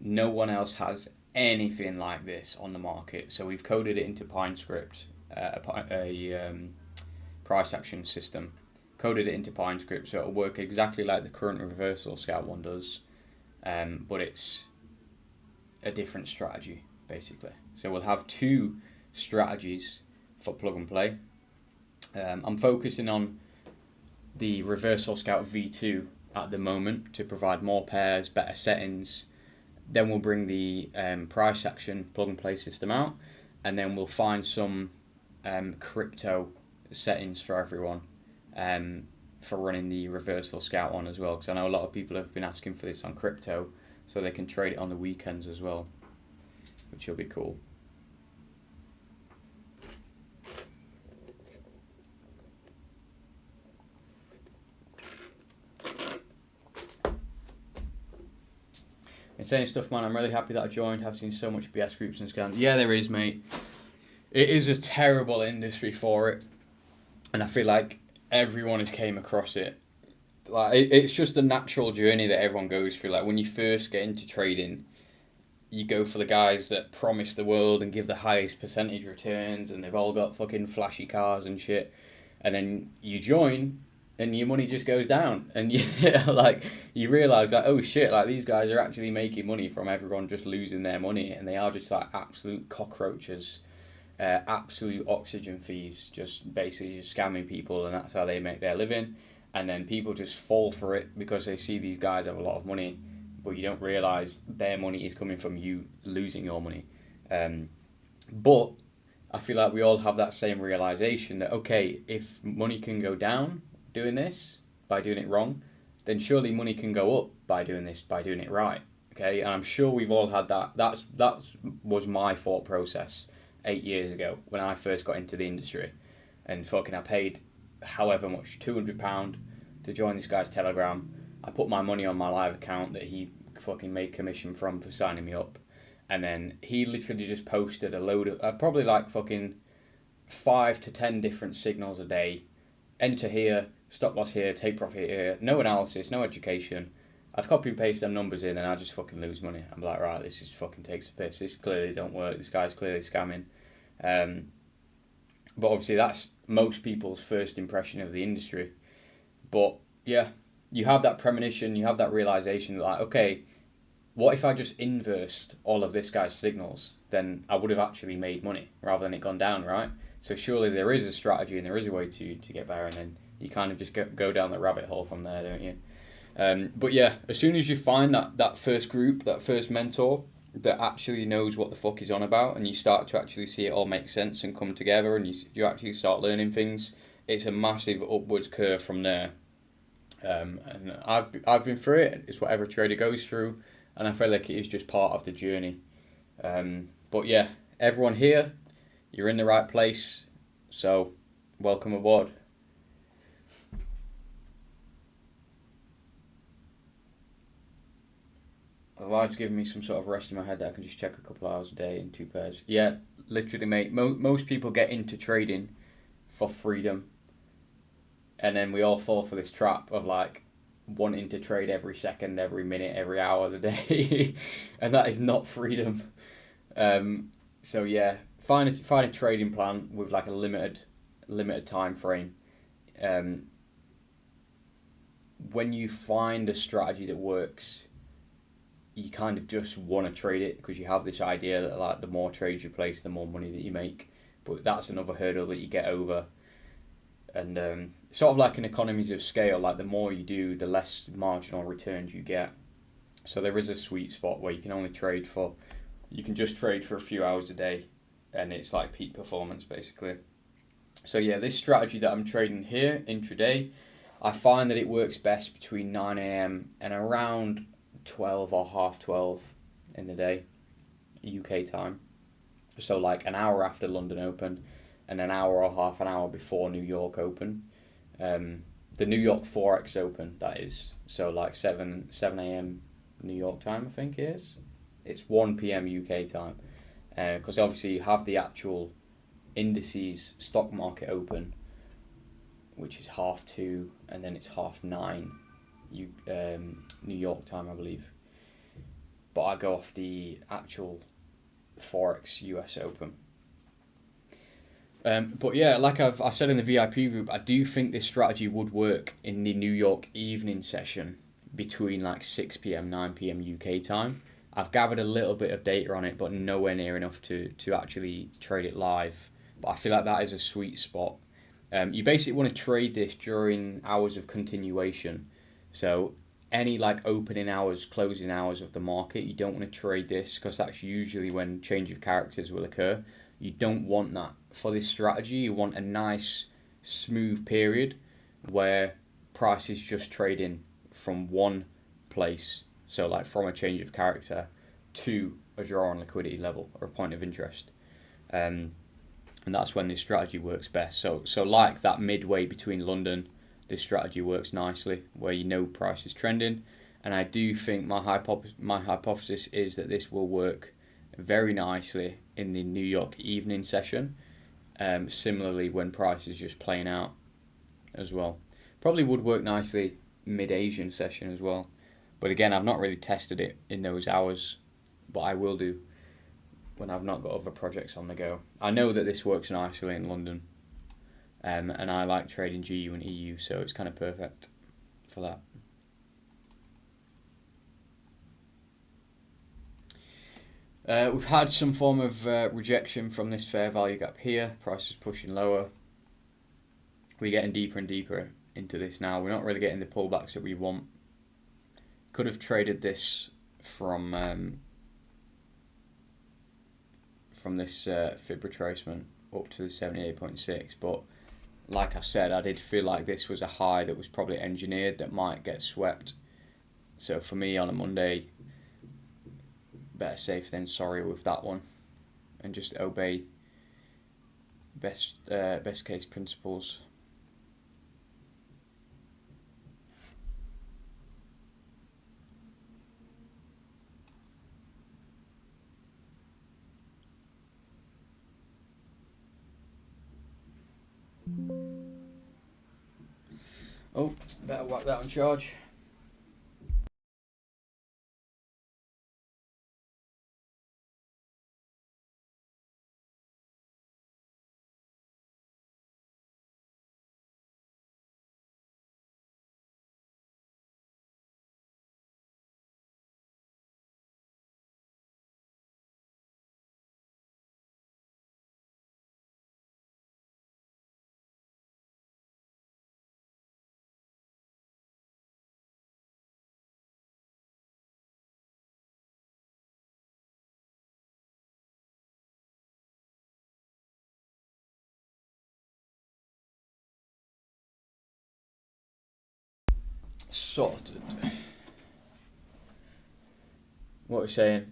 No one else has anything like this on the market, so we've coded it into PineScript, a price action system, coded it into PineScript, so it'll work exactly like the current reversal scout one does, but it's a different strategy basically. So we'll have two strategies for plug and play. I'm focusing on the reversal scout V2 at the moment to provide more pairs, better settings. Then we'll bring the price action plug and play system out, and then we'll find some crypto settings for everyone. for running the reversal scout on as well, because I know a lot of people have been asking for this on crypto, so they can trade it on the weekends as well, which will be cool. Insane stuff, man. I'm really happy that I joined. I've seen so much BS groups and scams. Yeah, there is, mate. It is a terrible industry for it, and I feel like everyone has came across it. Like it's just the natural journey that everyone goes through. Like when you first get into trading, you go for the guys that promise the world and give the highest percentage returns, and they've all got fucking flashy cars and shit. And then you join, and your money just goes down, and you like you realise that, oh shit, like these guys are actually making money from everyone just losing their money, and they are just like absolute cockroaches, absolute oxygen thieves, just basically just scamming people, and that's how they make their living. And then people just fall for it because they see these guys have a lot of money, but you don't realise their money is coming from you losing your money. But I feel like we all have that same realisation that, okay, if money can go down doing this, by doing it wrong, then surely money can go up by doing this, by doing it right. Okay, and I'm sure we've all had that. That was my thought process 8 years ago when I first got into the industry, and fucking I paid however much, £200 to join this guy's Telegram. I put my money on my live account that he fucking made commission from for signing me up, and then he literally just posted a load of probably like fucking 5 to 10 different signals a day. Enter here, stop loss here, take profit here. No analysis, no education. I'd copy and paste them numbers in, and I'd just fucking lose money. I'm like, right, this is fucking takes a piss. This clearly don't work. This guy's clearly scamming. But obviously that's most people's first impression of the industry. But yeah, you have that premonition, you have that realization that like, okay, what if I just inversed all of this guy's signals? Then I would have actually made money rather than it gone down, right? So surely there is a strategy and there is a way to get better, and then you kind of just go down the rabbit hole from there, don't you? But yeah, as soon as you find that first group, that first mentor that actually knows what the fuck he's on about, and you start to actually see it all make sense and come together, and you actually start learning things, it's a massive upwards curve from there. And I've been through it. It's what every trader goes through, and I feel like it is just part of the journey. But yeah, everyone here, you're in the right place, so welcome aboard. The live's giving me some sort of rest in my head that I can just check a couple of hours a day in 2 pairs. Yeah, literally, mate. Most people get into trading for freedom, and then we all fall for this trap of like wanting to trade every second, every minute, every hour of the day, and that is not freedom. So yeah, find a trading plan with like a limited time frame. When you find a strategy that works, you kind of just want to trade it because you have this idea that like the more trades you place, the more money that you make. But that's another hurdle that you get over. And sort of like an economies of scale, like the more you do, the less marginal returns you get. So there is a sweet spot where you can just trade for a few hours a day, and it's like peak performance basically. So yeah, this strategy that I'm trading here intraday, I find that it works best between 9 a.m. and around 12 or half 12 in the day, UK time. So like an hour after London Open and an hour or half an hour before New York Open. The New York Forex Open, that is. So like 7 a.m. New York time, I think it is. It's 1 p.m. UK time. Because obviously you have the actual indices stock market open, which is 2:30, and then it's 9:30 New York time, I believe. But I go off the actual Forex US Open. But yeah, like I've said in the VIP group, I do think this strategy would work in the New York evening session between like 6 p.m, 9 p.m. UK time. I've gathered a little bit of data on it, but nowhere near enough to actually trade it live. But I feel like that is a sweet spot. You basically want to trade this during hours of continuation. So any like opening hours, closing hours of the market, you don't want to trade this because that's usually when change of characters will occur. You don't want that. For this strategy, you want a nice, smooth period where price is just trading from one place, so like from a change of character to a draw on liquidity level or a point of interest. And that's when this strategy works best. So like that midway between London, this strategy works nicely where you know price is trending. And I do think my hypothesis is that this will work very nicely in the New York evening session. Similarly, when price is just playing out as well. Probably would work nicely mid-Asian session as well. But again, I've not really tested it in those hours, but I will do when I've not got other projects on the go. I know that this works nicely in London, and I like trading GU and EU, so it's kind of perfect for that. We've had some form of rejection from this fair value gap here. Price is pushing lower. We're getting deeper and deeper into this now. We're not really getting the pullbacks that we want. Could have traded this from this fib retracement up to the 78.6, but like I said, I did feel like this was a high that was probably engineered that might get swept. So for me on a Monday, better safe than sorry with that one, and just obey best case principles. Oh, better whack that on charge. Sorted. What we're saying?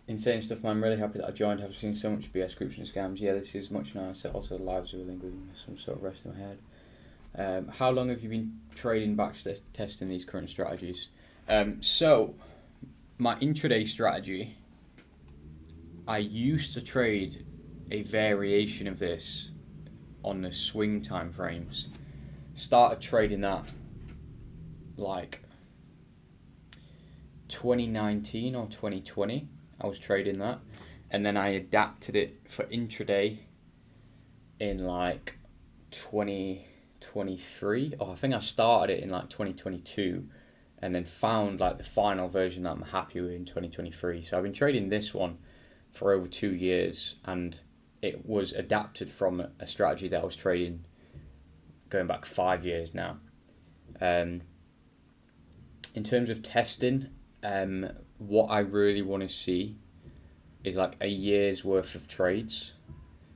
Insane stuff, man. I'm really happy that I joined. I've seen so much BS groups and scams. Yeah, this is much nicer. Also, the lives are really good. Some sort of rest in my head. How long have you been trading back testing these current strategies? So, my intraday strategy, I used to trade a variation of this on the swing time frames. Started trading that like 2019 or 2020. I was trading that, and then I adapted it for intraday in like 2023, or I think I started it in like 2022, and then found like the final version that I'm happy with in 2023. So I've been trading this one for over 2 years, and it was adapted from a strategy that I was trading going back 5 years now. In terms of testing, what I really want to see is like a year's worth of trades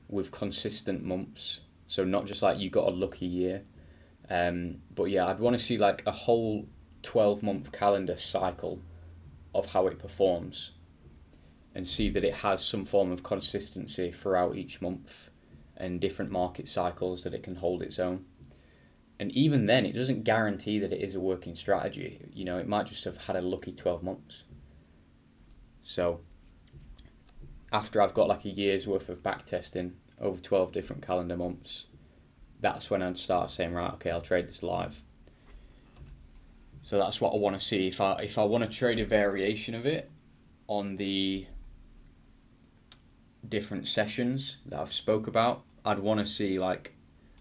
with consistent months. So not just like you got a lucky year. But yeah, I'd want to see like a whole 12-month calendar cycle of how it performs and see that it has some form of consistency throughout each month and different market cycles that it can hold its own. And even then, it doesn't guarantee that it is a working strategy. You know, it might just have had a lucky 12 months. So after I've got like a year's worth of back testing over 12 different calendar months, that's when I'd start saying, right, okay, I'll trade this live. So that's what I want to see. If I want to trade a variation of it on the different sessions that I've spoke about, I'd want to see like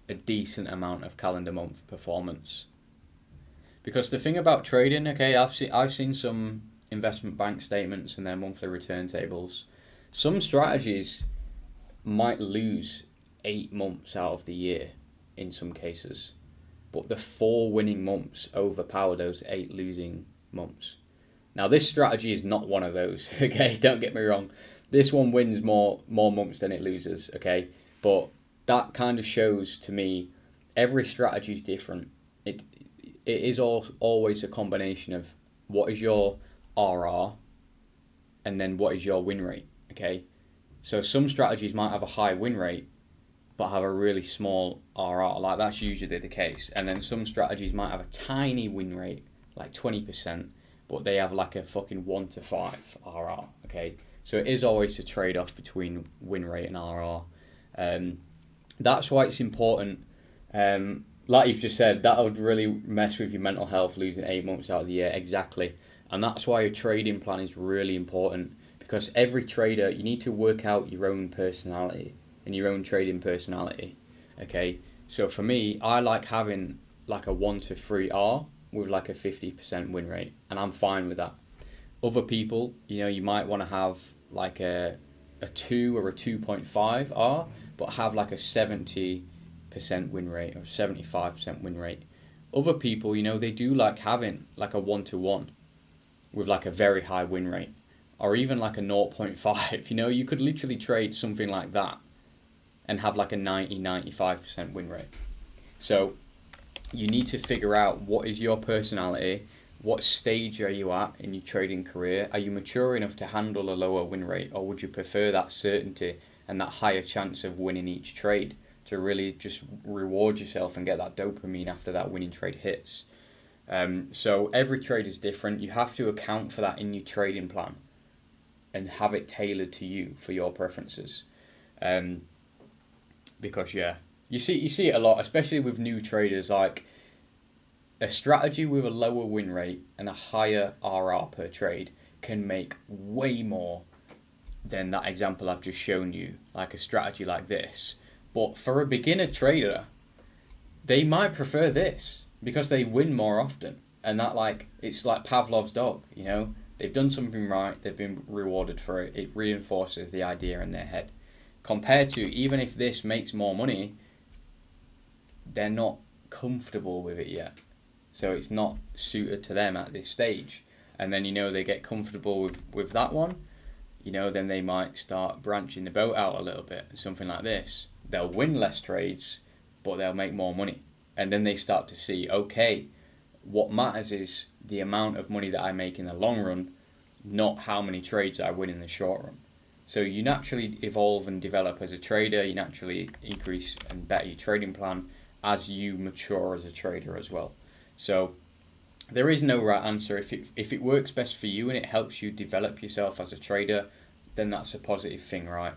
a decent amount of calendar month performance. Because the thing about trading, okay, I've seen some investment bank statements and their monthly return tables. Some strategies might lose 8 months out of the year in some cases, but the 4 winning months overpower those 8 losing months. Now this strategy is not one of those, okay, don't get me wrong. This one wins more months than it loses, okay, but that kind of shows to me every strategy is different. it is always a combination of what is your RR and then what is your win rate, okay? So some strategies might have a high win rate but have a really small RR, like that's usually the case. And then some strategies might have a tiny win rate, like 20%, but they have like a fucking 1 to 5 RR, okay? So it is always a trade-off between win rate and RR. That's why it's important. Like you've just said, that would really mess with your mental health, losing 8 months out of the year, exactly. And that's why a trading plan is really important, because every trader, you need to work out your own personality and your own trading personality, okay? So for me, I like having like a 1 to 3 R with like a 50% win rate, and I'm fine with that. Other people, you might want to have like a 2 or a 2.5 R, but have like a 70% win rate or 75% win rate. Other people, they do like having like a 1 to 1 with like a very high win rate, or even like a 0.5. You could literally trade something like that and have like a 95% win rate. So you need to figure out what is your personality, what stage are you at in your trading career? Are you mature enough to handle a lower win rate, or would you prefer that certainty and that higher chance of winning each trade to really just reward yourself and get that dopamine after that winning trade hits? So every trade is different. You have to account for that in your trading plan and have it tailored to you for your preferences. Because you see it a lot, especially with new traders. Like a strategy with a lower win rate and a higher RR per trade can make way more than that example I've just shown you, like a strategy like this. But for a beginner trader, they might prefer this because they win more often, and that it's like Pavlov's dog. They've done something right, they've been rewarded for it. It reinforces the idea in their head. Compared to, even if this makes more money, they're not comfortable with it yet. So it's not suited to them at this stage. And then, they get comfortable with that one, then they might start branching the boat out a little bit, something like this. They'll win less trades, but they'll make more money. And then they start to see, okay, what matters is the amount of money that I make in the long run, not how many trades I win in the short run. So you naturally evolve and develop as a trader. You naturally increase and better your trading plan as you mature as a trader as well. So there is no right answer. If it works best for you and it helps you develop yourself as a trader, then that's a positive thing, right?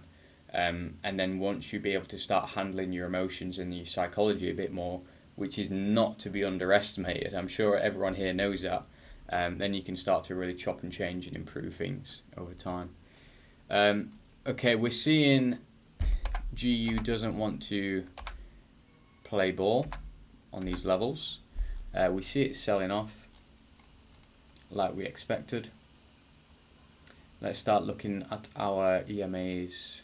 And then once you be able to start handling your emotions and your psychology a bit more, which is not to be underestimated, I'm sure everyone here knows that, then you can start to really chop and change and improve things over time. Okay, we're seeing GU doesn't want to play ball on these levels. We see it selling off like we expected. Let's start looking at our EMAs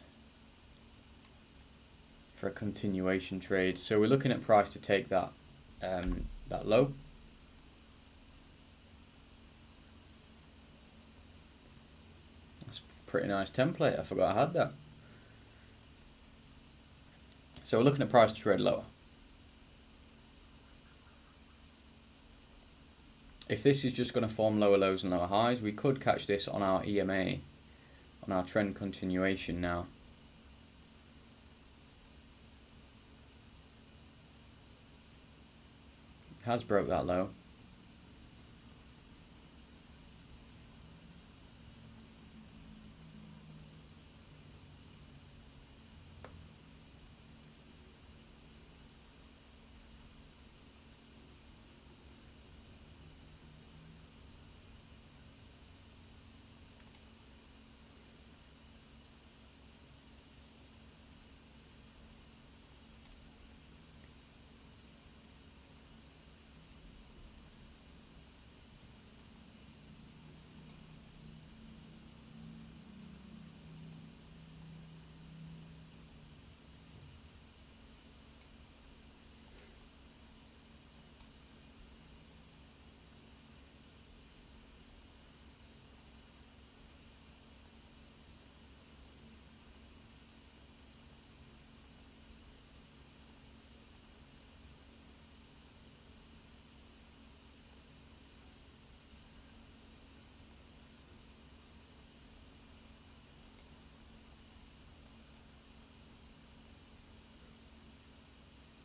for a continuation trade. So we're looking at price to take that low. That's a pretty nice template. I forgot I had that. So we're looking at price to trade lower. If this is just going to form lower lows and lower highs, we could catch this on our EMA, on our trend continuation now. It has broke that low.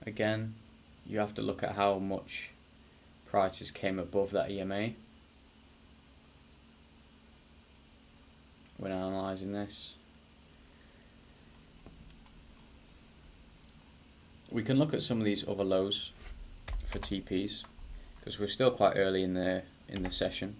again, you have to look at how much prices came above that EMA when analysing this. We can look at some of these other lows for TPs because we're still quite early in the session.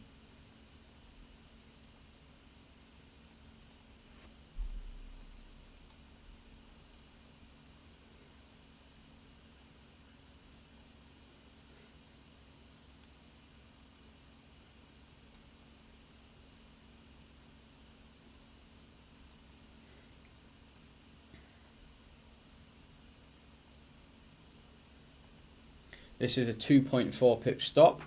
This is a 2.4 pip stop.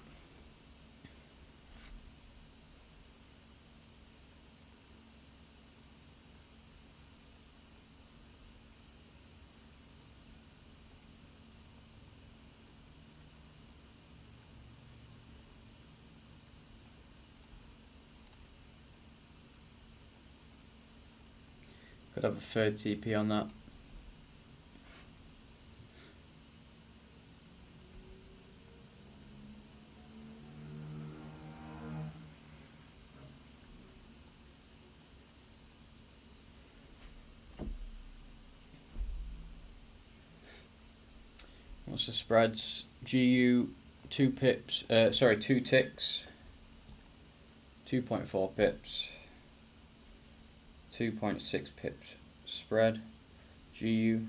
Could have a third TP on that. What's the spreads? GU 2 pips, 2 ticks, 2.4 pips, 2.6 pips spread, GU,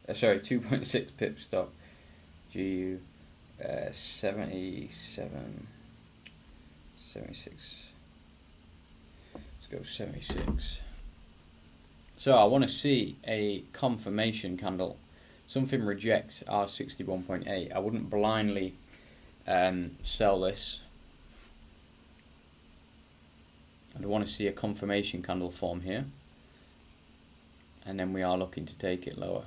2.6 pip stop, GU 77, 76, let's go 76. So I want to see a confirmation candle. Something rejects our 61.8. I wouldn't blindly sell this. I'd want to see a confirmation candle form here. And then we are looking to take it lower.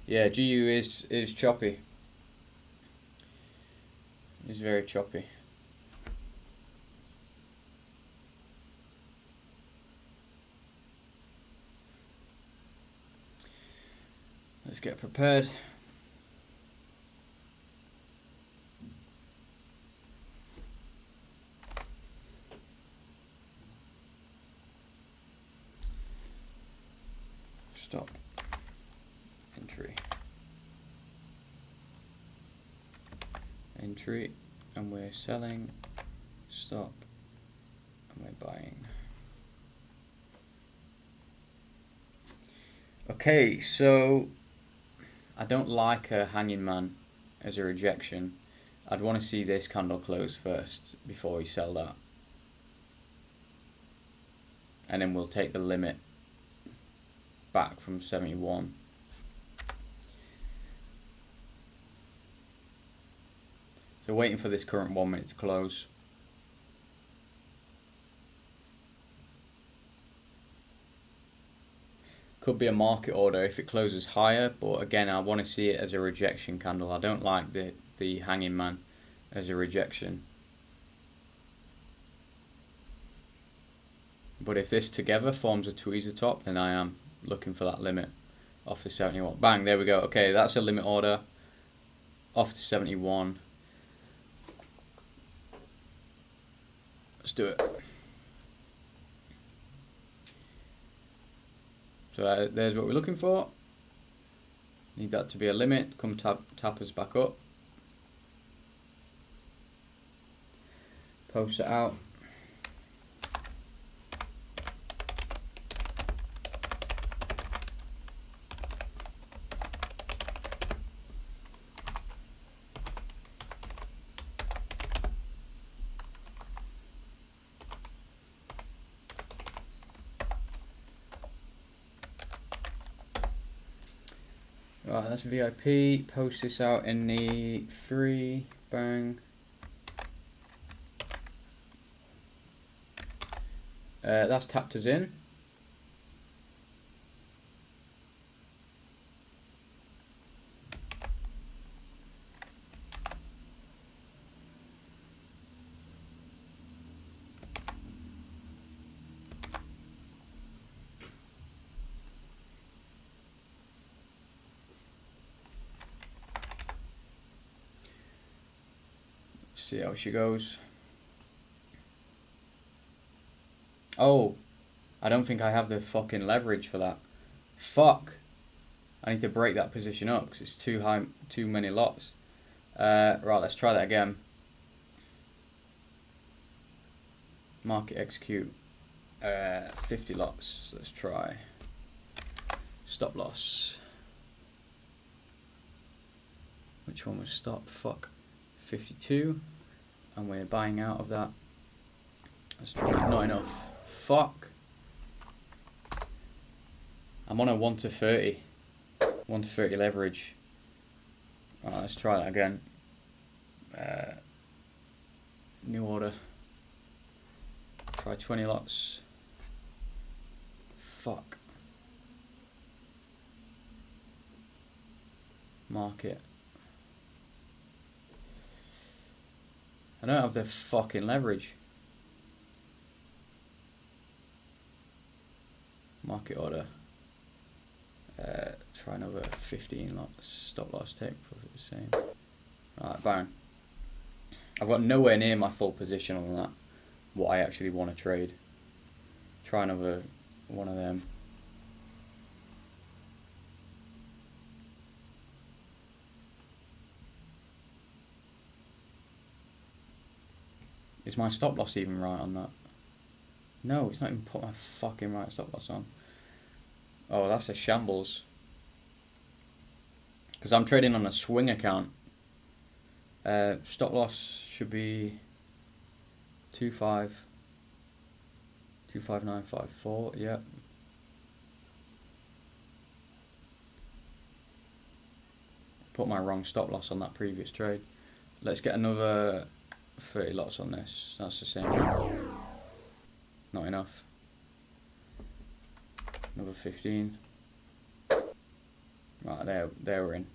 Yeah, GU is choppy. It's very choppy. Let's get prepared. Stop. Entry, and we're selling, stop, and we're buying. Okay, so I don't like a hanging man as a rejection. I'd want to see this candle close first before we sell that. And then we'll take the limit back from 71. So waiting for this current 1 minute to close. Could be a market order if it closes higher, but again, I want to see it as a rejection candle. I don't like the hanging man as a rejection. But if this together forms a tweezer top, then I am looking for that limit off the 71. Bang, there we go. Okay, that's a limit order off the 71. Let's do it. So there's what we're looking for. Need that to be a limit. Come tap us back up. Post it out. Right, that's VIP. Post this out in the 3. Bang. That's tapped us in. See how she goes. Oh, I don't think I have the fucking leverage for that. Fuck. I need to break that position up because it's too high, too many lots. Right, let's try that again. Market execute. 50 lots. Let's try. Stop loss. Which one was stop? Fuck. 52. And we're buying out of that. Let's try. Not enough. Fuck. I'm on a 1 to 30. 1 to 30 leverage. Alright, let's try that again. New order. Try 20 lots. Fuck. Market. I don't have the fucking leverage. Market order. Try another 15 lots. Stop loss, take profit the same. Alright, bang. I've got nowhere near my full position on that. What I actually want to trade. Try another one of them. Is my stop loss even right on that? No, it's not even put my fucking right stop loss on. Oh, that's a shambles. Because I'm trading on a swing account. Stop loss should be 25954. Yep. Put my wrong stop loss on that previous trade. Let's get another 30 lots on this. That's the same. Not enough. Another 15. Right, there we're in.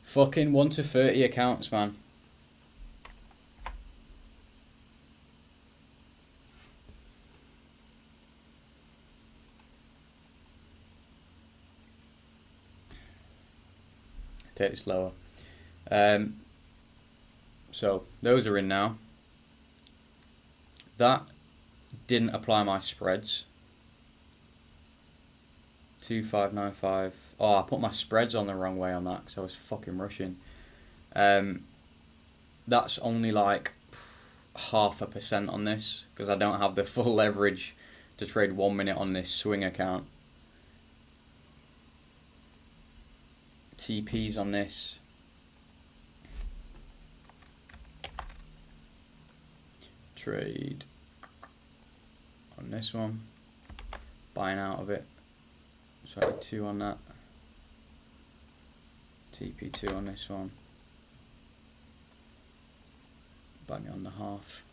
Fucking 1 to 30 accounts, man. Take it slower. So those are in now. That didn't apply my spreads. 2595. Oh, I put my spreads on the wrong way on that because I was fucking rushing. That's only like 0.5% on this because I don't have the full leverage to trade 1 minute on this swing account. TPs on this. Trade on this one. Buying out of it. Sorry, 2 on that. TP2 on this one. Bang on the half.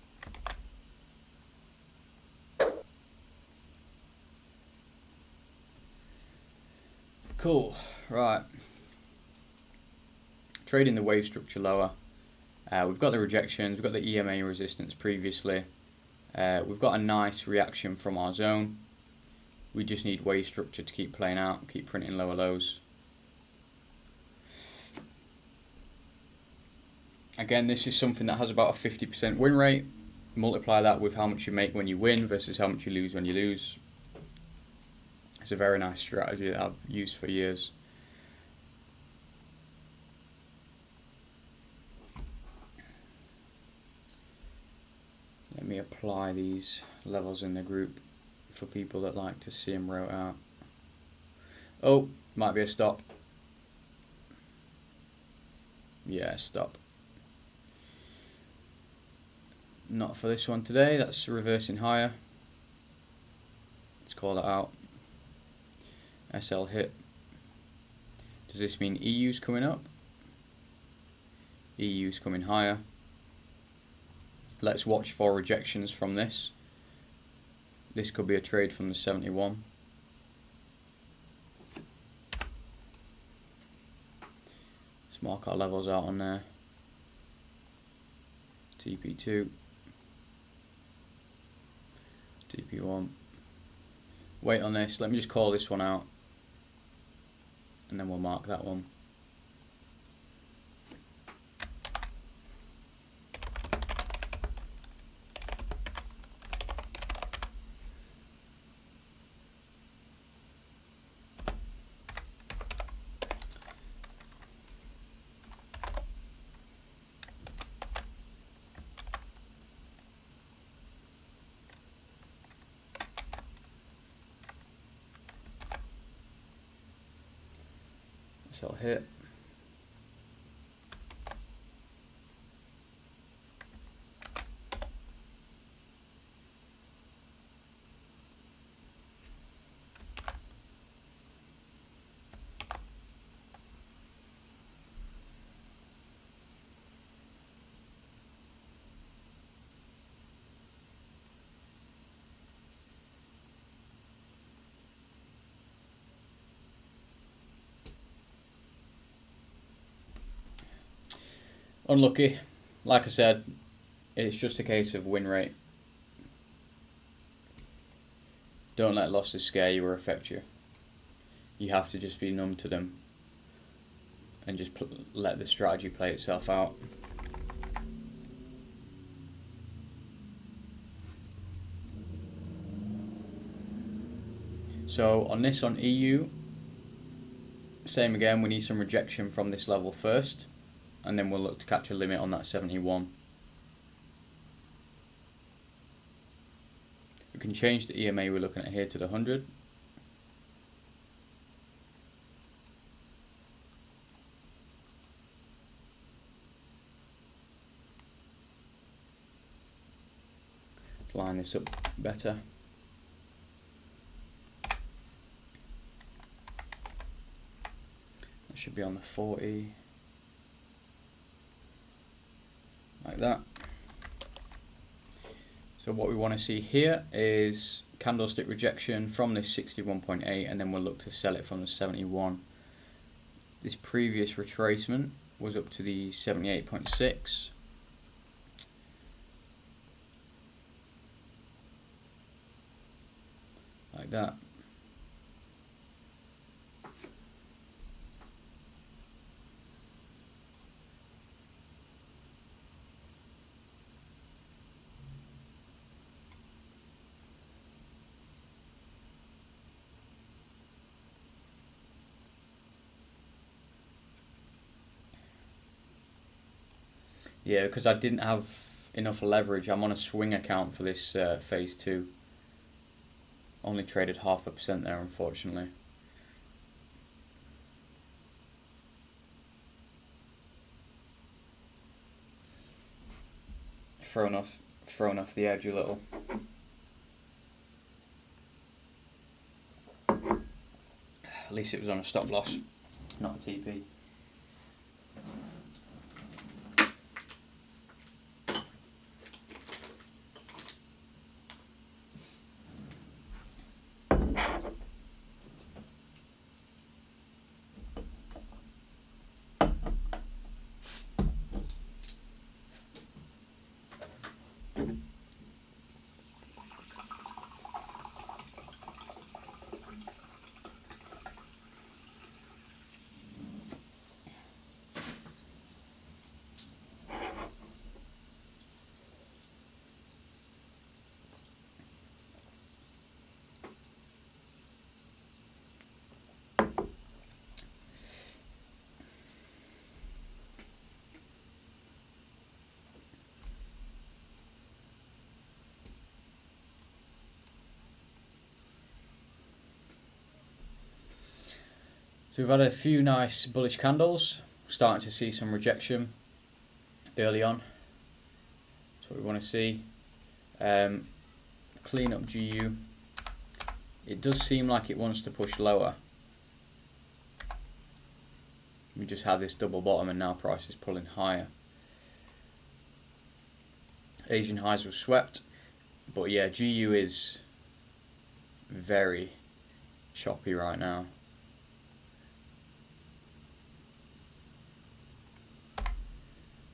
Cool, right. Trading the wave structure lower. We've got the rejections, we've got the EMA resistance previously. We've got a nice reaction from our zone. We just need wave structure to keep playing out, keep printing lower lows. Again, this is something that has about a 50% win rate. Multiply that with how much you make when you win versus how much you lose when you lose. It's a very nice strategy that I've used for years. Let me apply these levels in the group for people that like to see them wrote out. Oh, might be a stop. Yeah, stop. Not for this one today, that's reversing higher. Let's call that out. SL hit. Does this mean EU's coming up? EU's coming higher. Let's watch for rejections from this. This could be a trade from the 71. Let's mark our levels out on there. TP2. TP1. Wait on this. Let me just call this one out. And then we'll mark that one. Sell hit. Unlucky. Like I said, it's just a case of win rate. Don't let losses scare you or affect you. You have to just be numb to them and just let the strategy play itself out. So on this, on EU, same again, we need some rejection from this level first, and then we'll look to catch a limit on that 71. We can change the EMA we're looking at here to the 100. Line this up better. That should be on the 40. Like that. So what we want to see here is candlestick rejection from this 61.8, and then we'll look to sell it from the 71. This previous retracement was up to the 78.6. Like that. Yeah, because I didn't have enough leverage. I'm on a swing account for this phase 2. Only traded 0.5% there, unfortunately. Thrown off the edge a little. At least it was on a stop loss, not a TP. So we've had a few nice bullish candles, starting to see some rejection early on. That's what we want to see. Clean up GU. It does seem like it wants to push lower. We just had this double bottom and now price is pulling higher. Asian highs were swept, but yeah, GU is very choppy right now.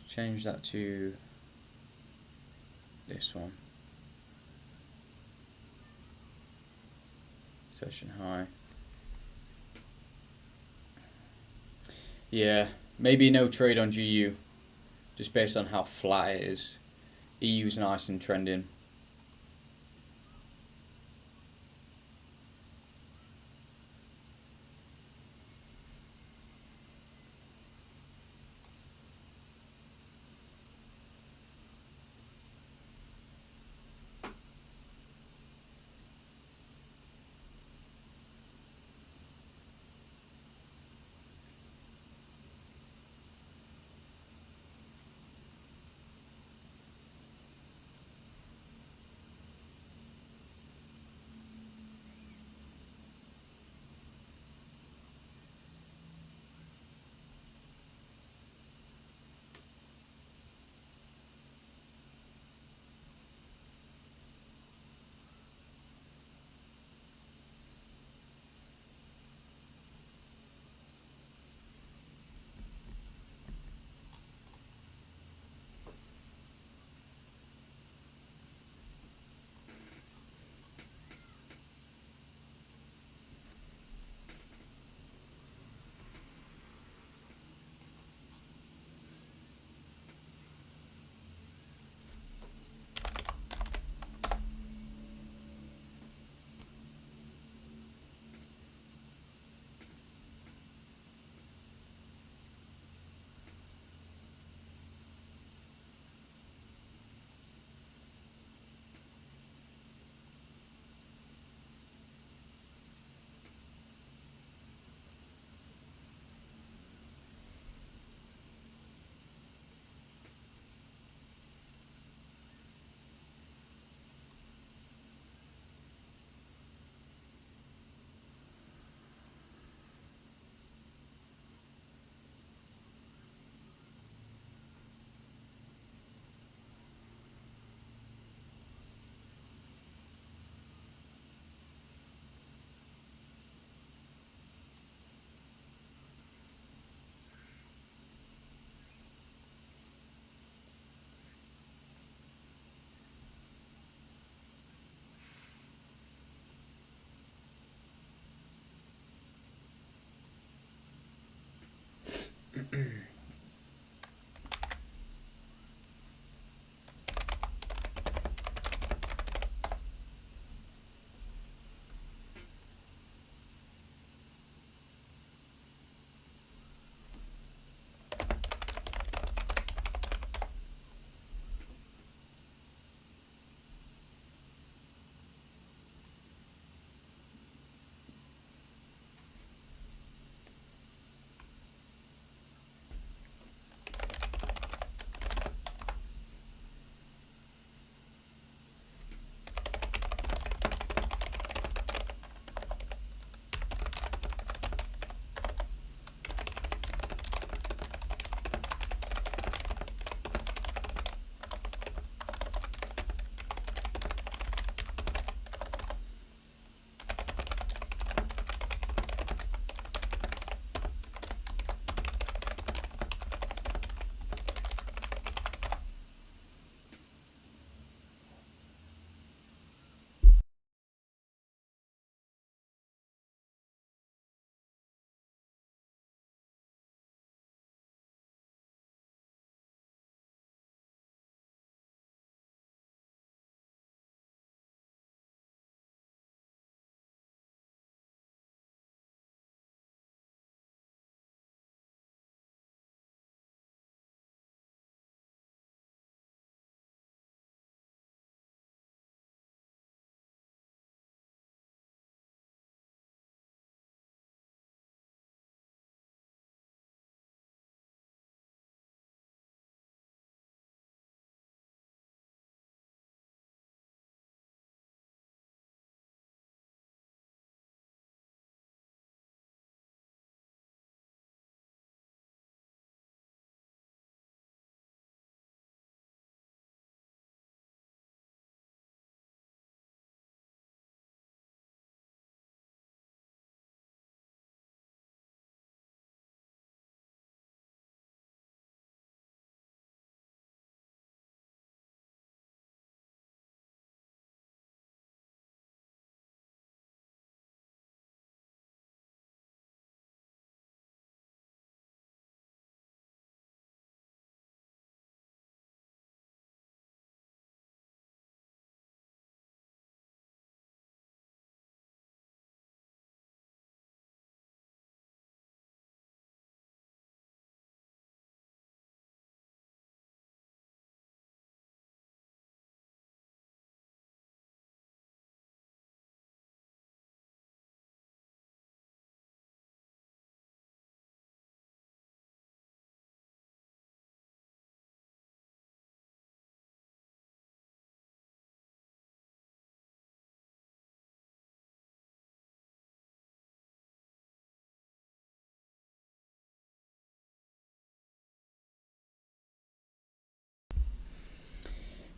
Change that to this one. Session high. Yeah, maybe no trade on GU, just based on how flat it is. EU's nice and trending.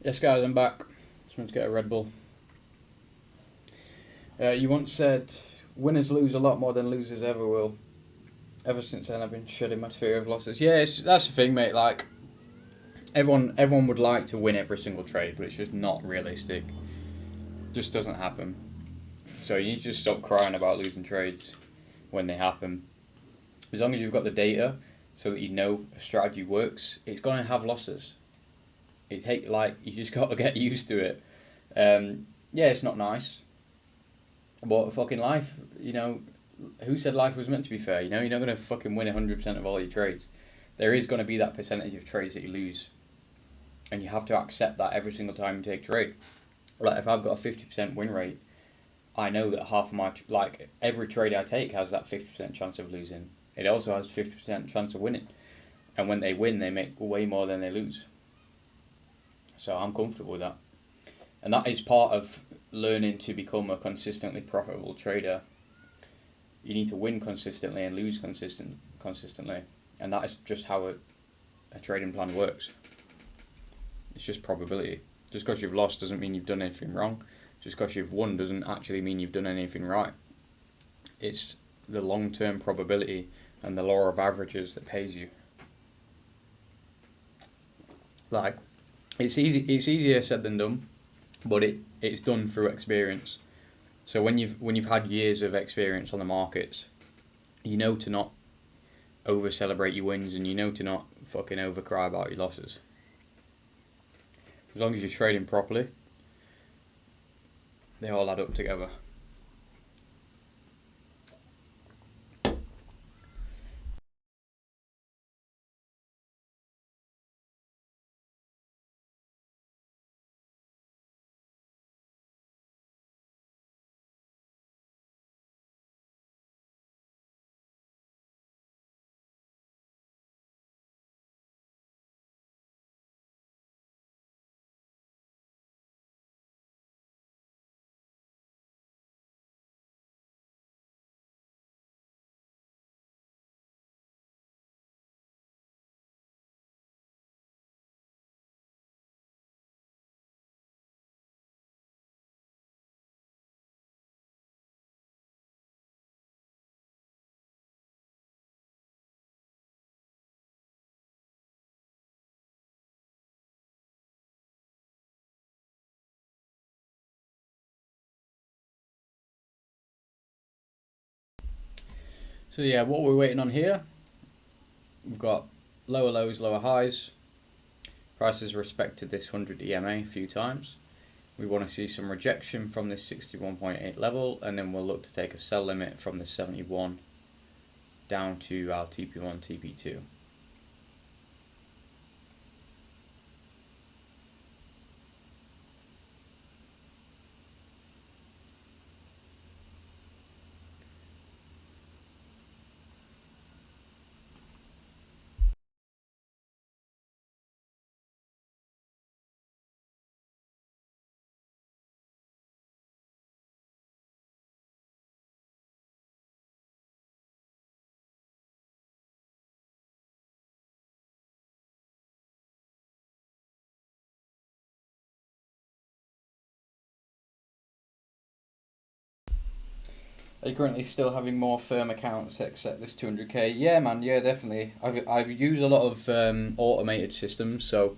Yes, guys, I'm back. Just went to get a Red Bull. You once said, winners lose a lot more than losers ever will. Ever since then, I've been shedding my fear of losses. Yeah, that's the thing, mate. Like, everyone would like to win every single trade, but it's just not realistic. Just doesn't happen. So you need to just stop crying about losing trades when they happen. As long as you've got the data, so that you know a strategy works, it's going to have losses. You just got to get used to it. Yeah, it's not nice. But fucking life, who said life was meant to be fair? You're not going to fucking win 100% of all your trades. There is going to be that percentage of trades that you lose. And you have to accept that every single time you take a trade. Like, if I've got a 50% win rate, I know that half of my, every trade I take has that 50% chance of losing. It also has 50% chance of winning. And when they win, they make way more than they lose. So I'm comfortable with that. And that is part of learning to become a consistently profitable trader. You need to win consistently and lose consistently. And that is just how a trading plan works. It's just probability. Just because you've lost doesn't mean you've done anything wrong. Just because you've won doesn't actually mean you've done anything right. It's the long-term probability and the law of averages that pays you. Like, it's easier said than done, but it's done through experience. So when you've had years of experience on the markets, you know to not over celebrate your wins, and you know to not fucking over cry about your losses. As long as you're trading properly, they all add up together. So yeah, what we're waiting on here, we've got lower lows, lower highs. Prices respected this 100 EMA a few times. We want to see some rejection from this 61.8 level, and then we'll look to take a sell limit from the 71 down to our TP1, TP2. Are you currently still having more firm accounts except this 200k? Yeah, man, yeah, definitely. I've used a lot of automated systems, so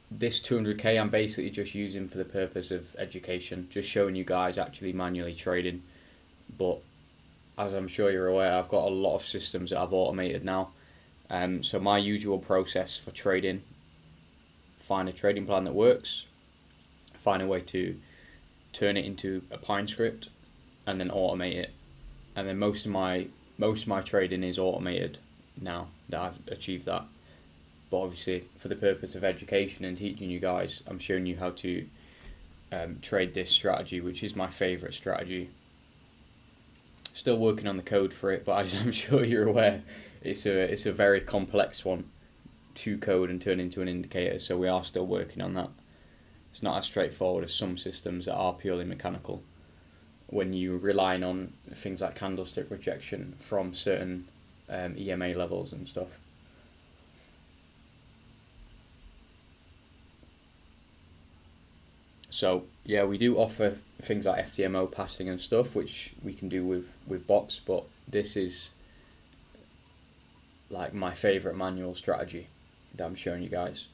this 200k I'm basically just using for the purpose of education, just showing you guys actually manually trading. But as I'm sure you're aware, I've got a lot of systems that I've automated now. So my usual process for trading: find a trading plan that works, find a way to turn it into a Pine script, and then automate it. And then most of my trading is automated now that I've achieved that. But obviously, for the purpose of education and teaching you guys, I'm showing you how to trade this strategy, which is my favourite strategy. Still working on the code for it, but as I'm sure you're aware, it's a very complex one to code and turn into an indicator. So we are still working on that. It's not as straightforward as some systems that are purely mechanical, when you're relying on things like candlestick rejection from certain EMA levels and stuff. So yeah, we do offer things like FTMO passing and stuff, which we can do with bots, but this is like my favorite manual strategy that I'm showing you guys.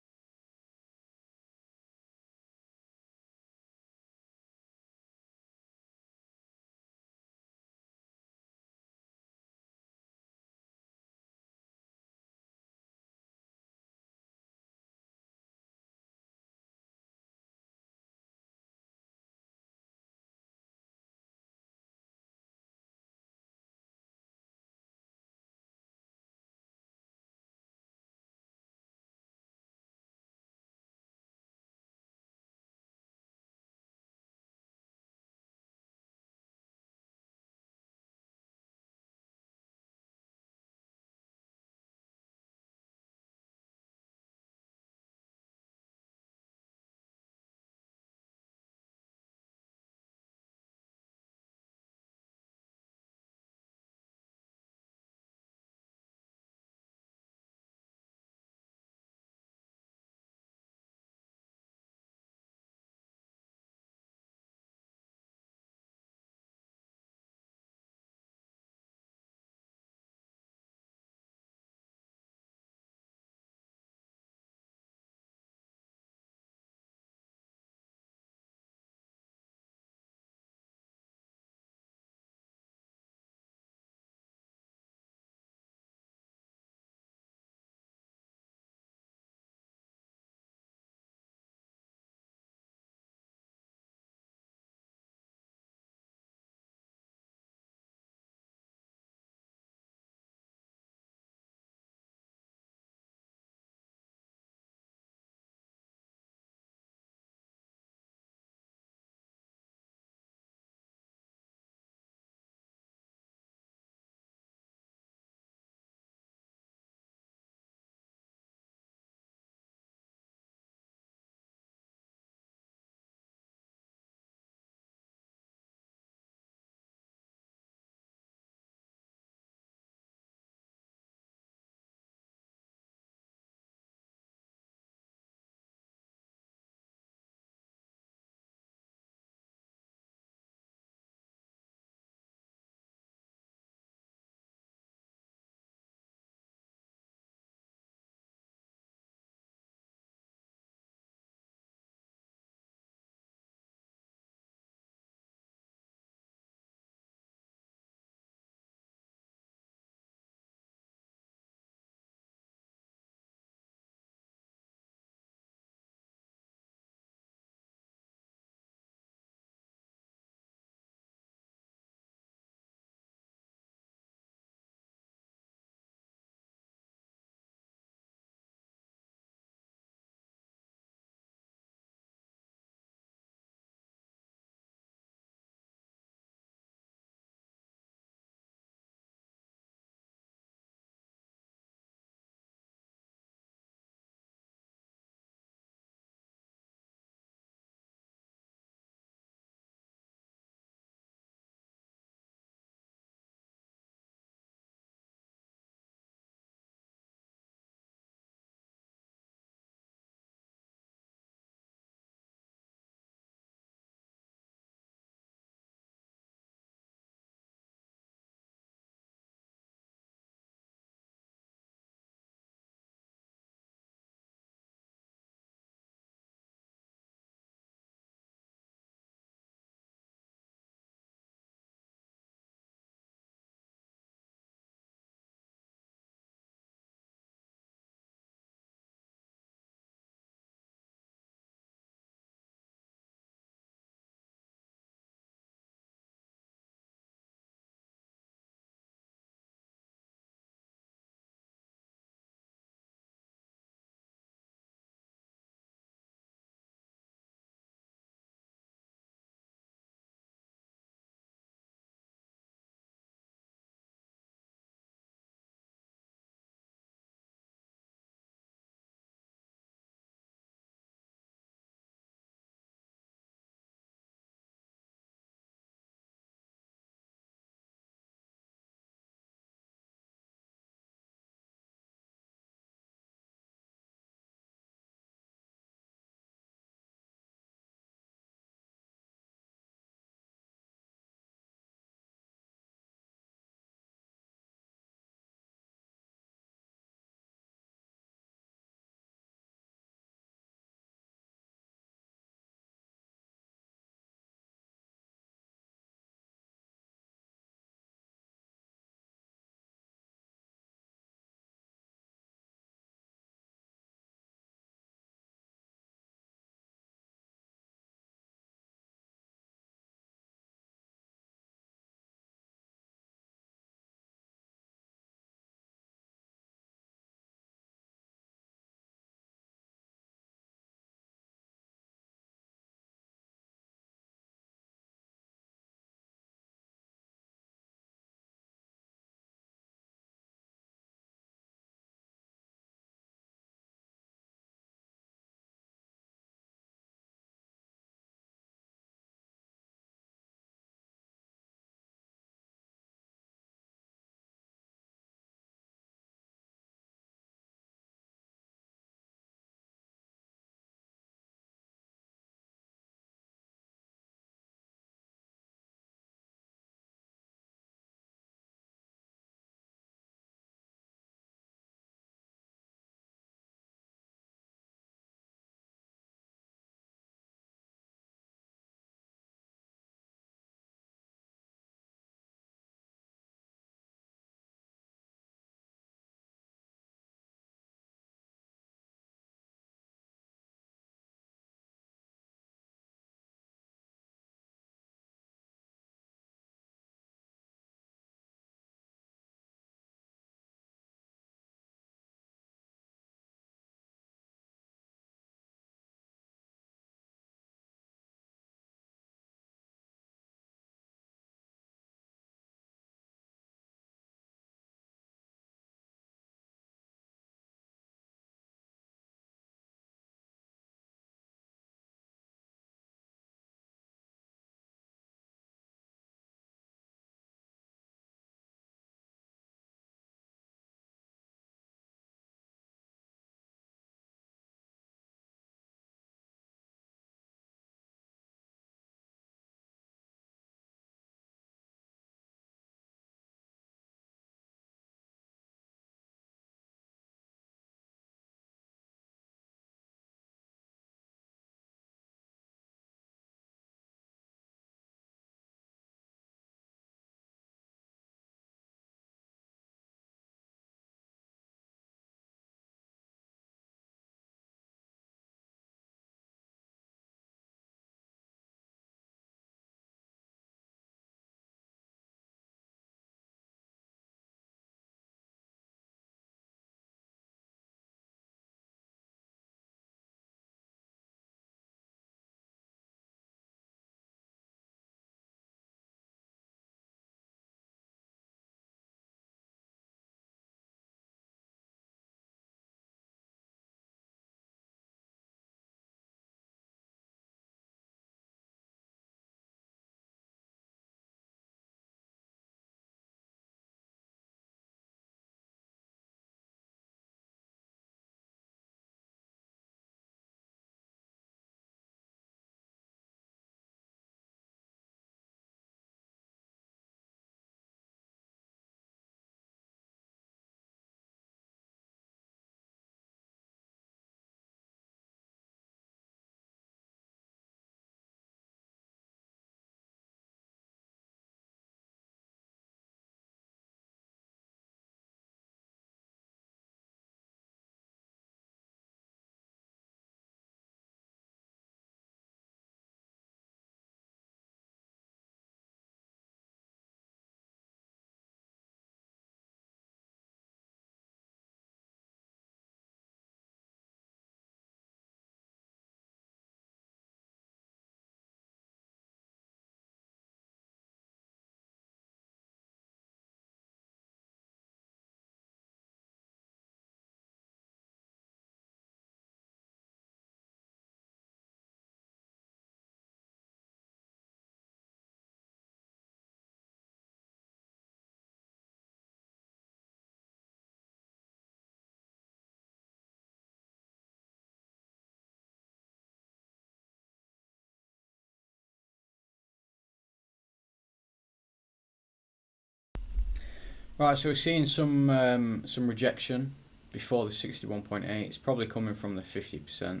Right, so we're seeing some rejection before the 61.8. It's probably coming from the 50%.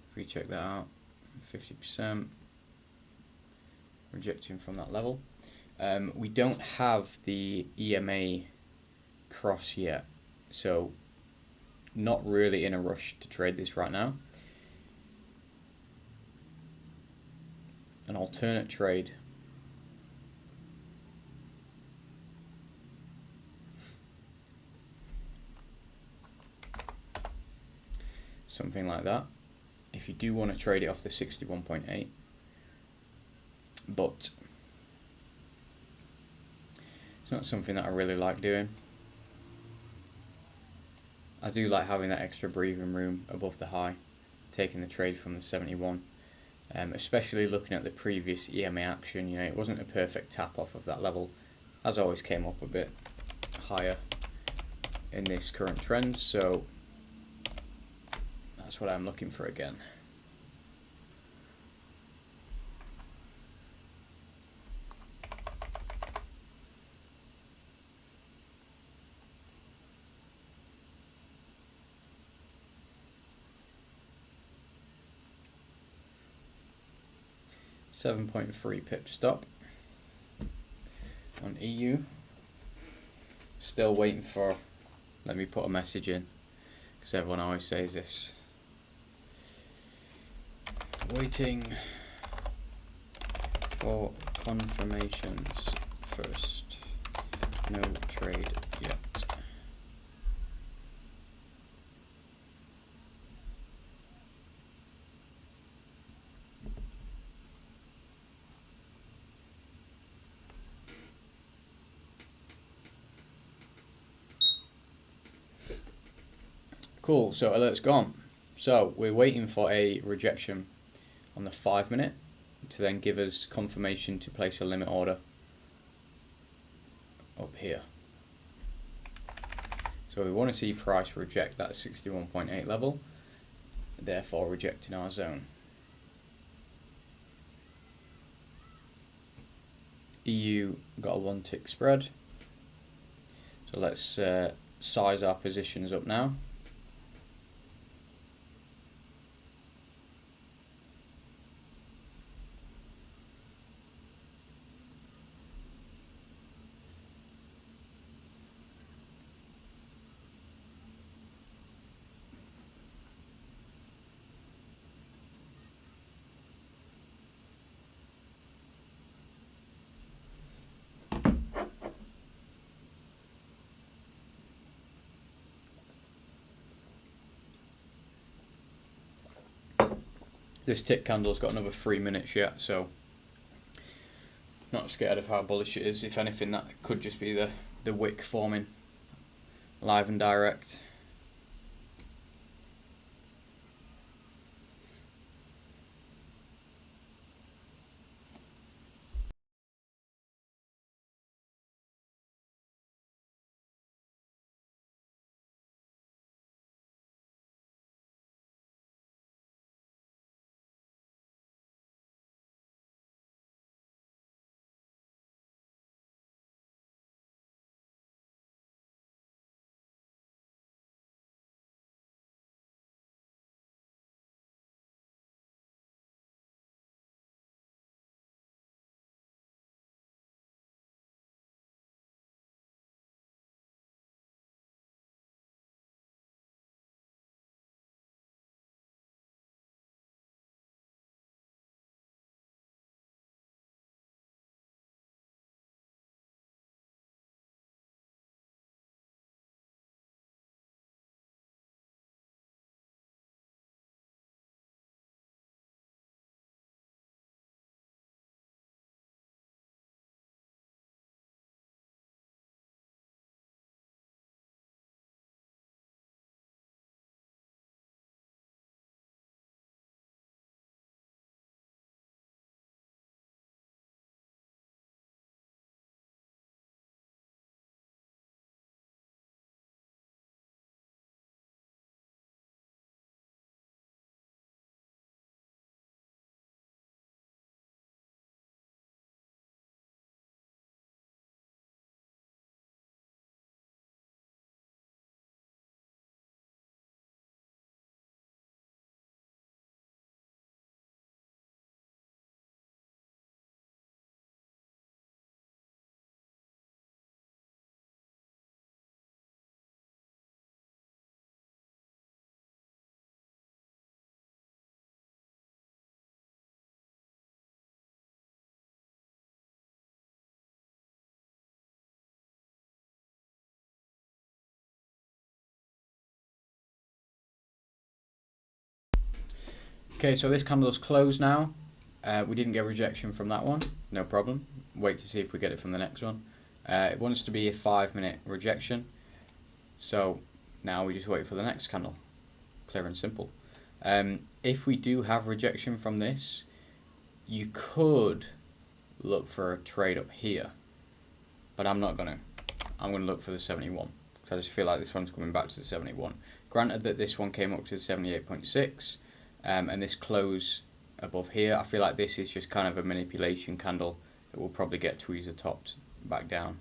If we check that out, 50% rejecting from that level. We don't have the EMA cross yet, so not really in a rush to trade this right now. An alternate trade something like that if you do want to trade it off the 61.8, but it's not something that I really like doing. I do like having that extra breathing room above the high, taking the trade from the 71, especially looking at the previous EMA action. You know, it wasn't a perfect tap off of that level, as always came up a bit higher in this current trend, so that's what I'm looking for again. .3 pip stop on EU. Still waiting for, let me put a message in, because everyone always says this. Waiting for confirmations first. No trade yet. Cool, so alert's gone. So we're waiting for a rejection on the 5 minute to then give us confirmation to place a limit order up here. So we want to see price reject that 61.8 level, therefore rejecting our zone. EU got a 1 tick spread, so let's size our positions up now. This tick candle's got another 3 minutes yet, so not scared of how bullish it is. If anything, that could just be the wick forming live and direct. Okay, so this candle's closed now. We didn't get rejection from that one, no problem. Wait to see if we get it from the next one. It wants to be a 5-minute rejection, so now we just wait for the next candle. Clear and simple. If we do have rejection from this, you could look for a trade up here, but I'm not gonna. I'm gonna look for the 71. I just feel like this one's coming back to the 71. Granted that this one came up to the 78.6, and this close above here, I feel like this is just kind of a manipulation candle that will probably get tweezer topped back down.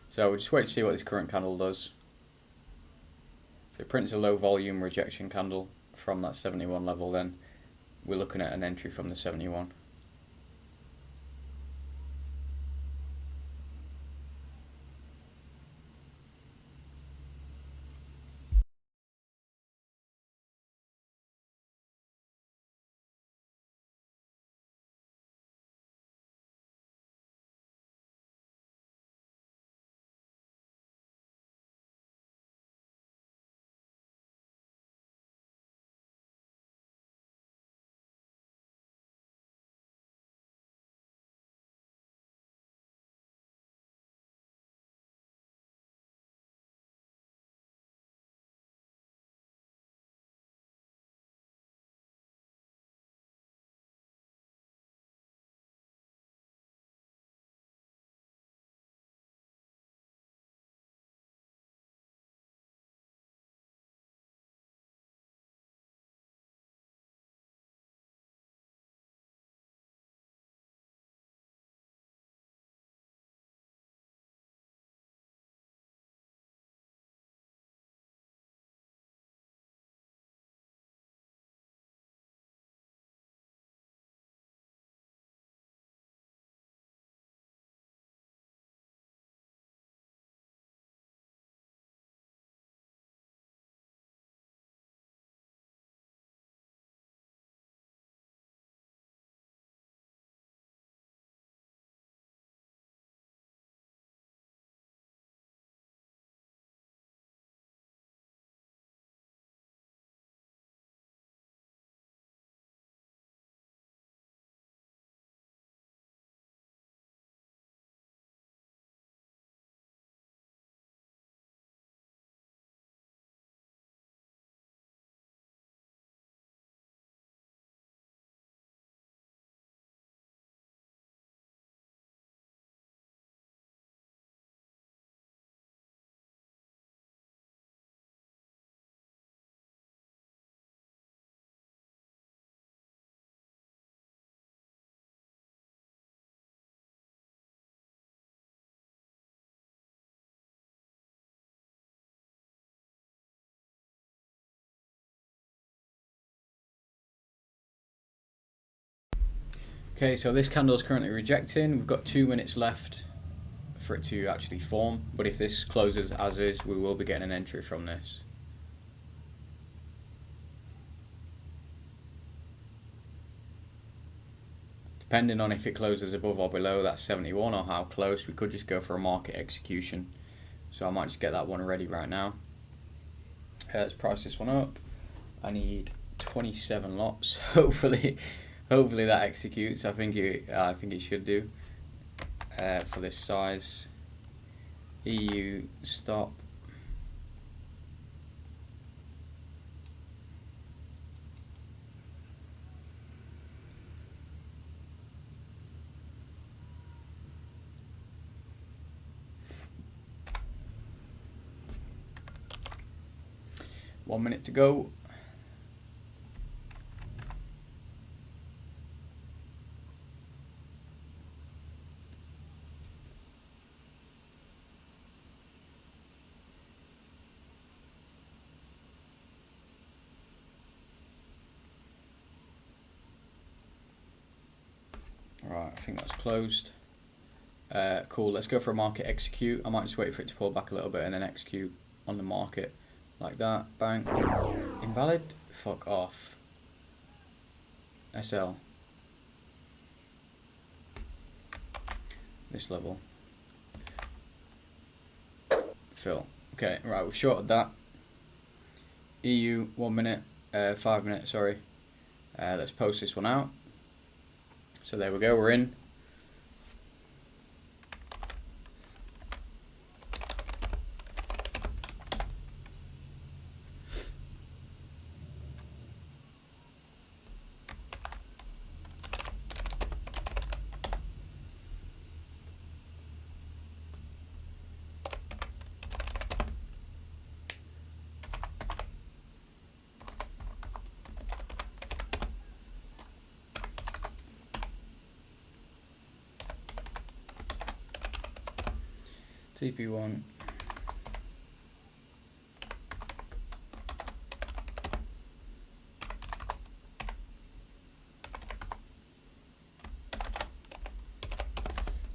So we'll just wait to see what this current candle does. If it prints a low volume rejection candle from that 71 level, then we're looking at an entry from the 71. Okay, so this candle is currently rejecting. We've got 2 minutes left for it to actually form, but if this closes as is, we will be getting an entry from this. Depending on if it closes above or below that 71 or how close, we could just go for a market execution. So I might just get that one ready right now. Let's price this one up. I need 27 lots. Hopefully that executes. I think it should do. For this size. EU stop. One minute to go. Alright, I think that's closed. Cool, let's go for a market execute. I might just wait for it to pull back a little bit and then execute on the market. Like that, bang. Invalid? Fuck off. SL. This level. Fill. Okay, right, we've shorted that. EU 1 minute, 5 minute, sorry. Let's post this one out. So there we go, we're in. TP1.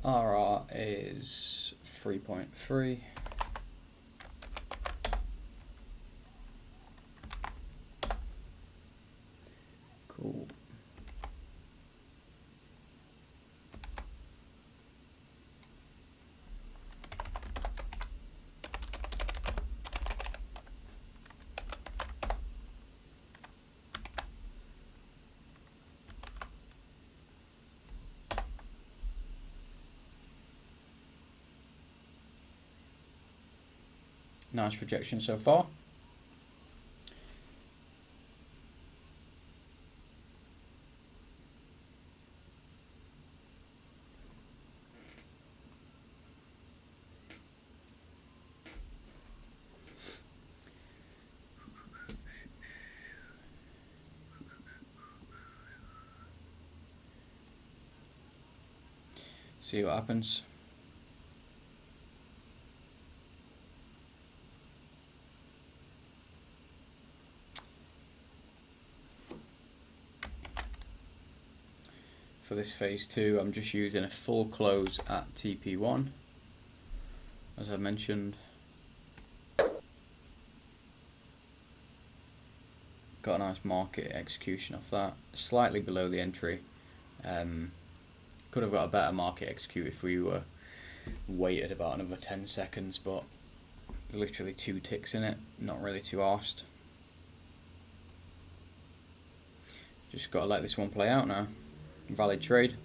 RR is 3.3. Cool. Nice rejection so far. See what happens. For this phase 2, I'm just using a full close at TP1, as I mentioned. Got a nice market execution off that, slightly below the entry. Could have got a better market execute if we were waited about another 10 seconds, but there's literally 2 ticks in it, not really too arsed. Just got to let this one play out now. Valid trade.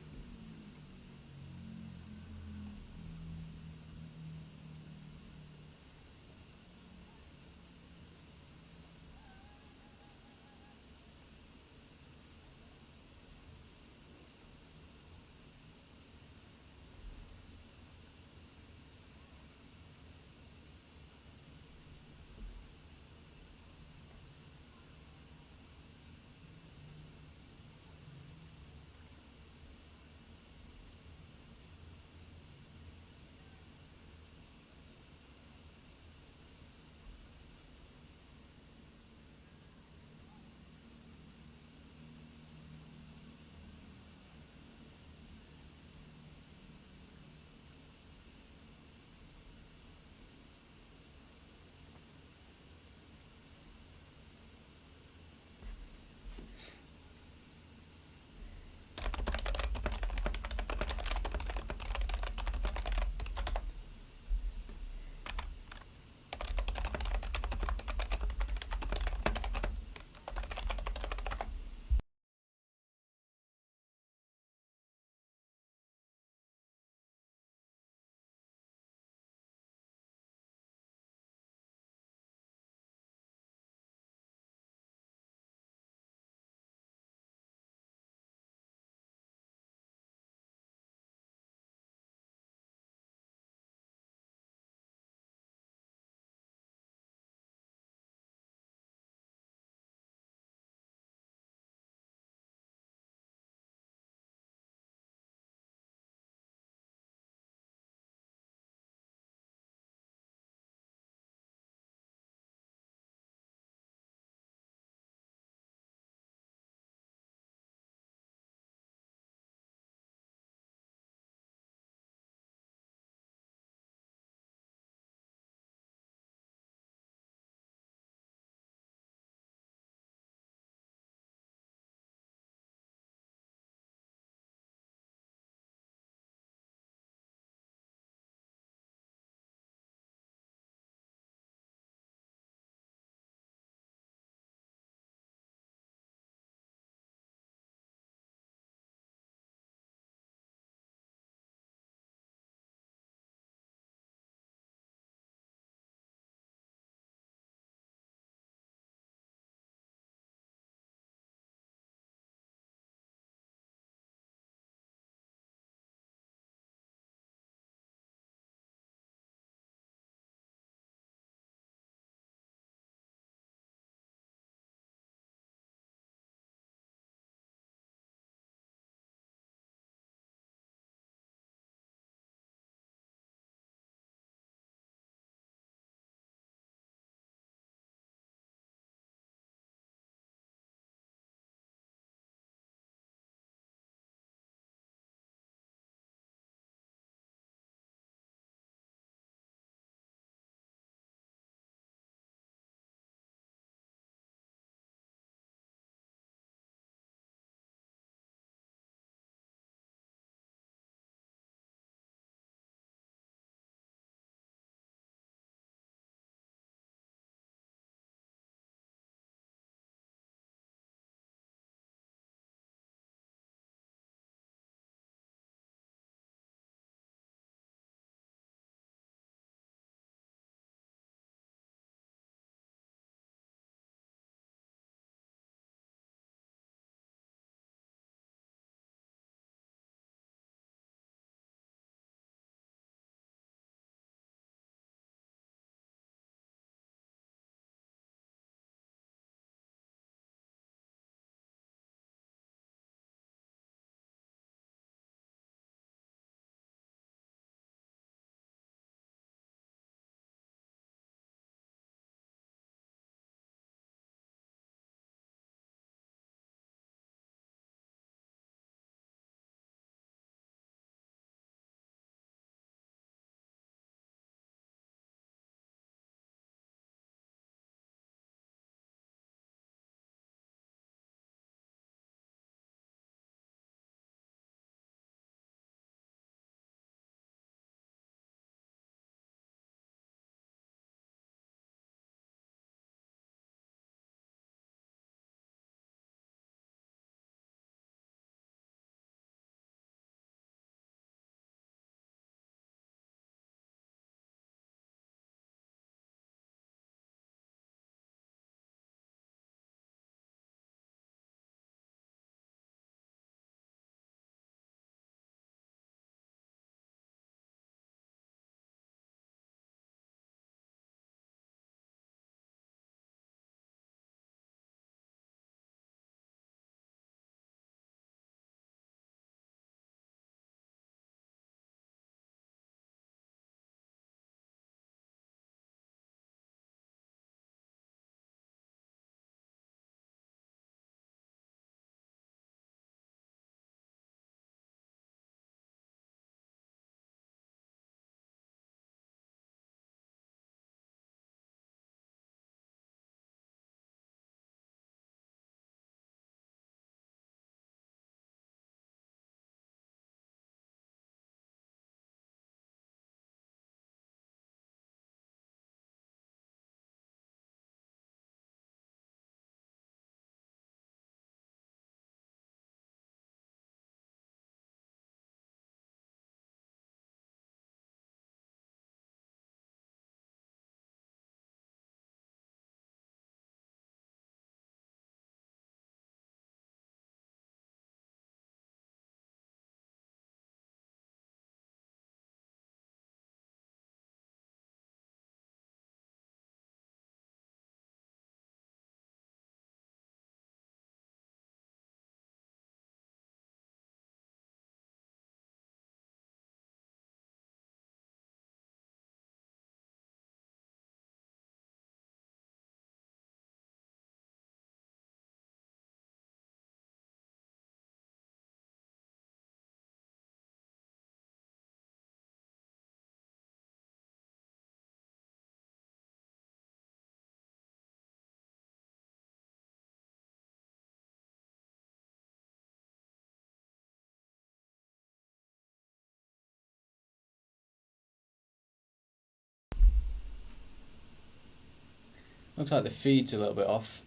Looks like the feed's a little bit off.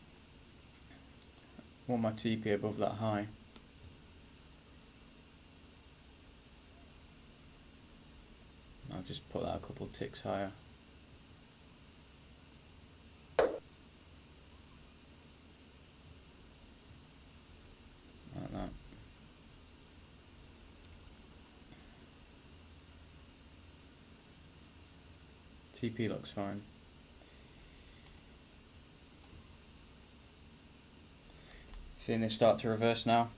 I want my TP above that high. I'll just put that a couple ticks higher. Like that. TP looks fine. Seeing this start to reverse now.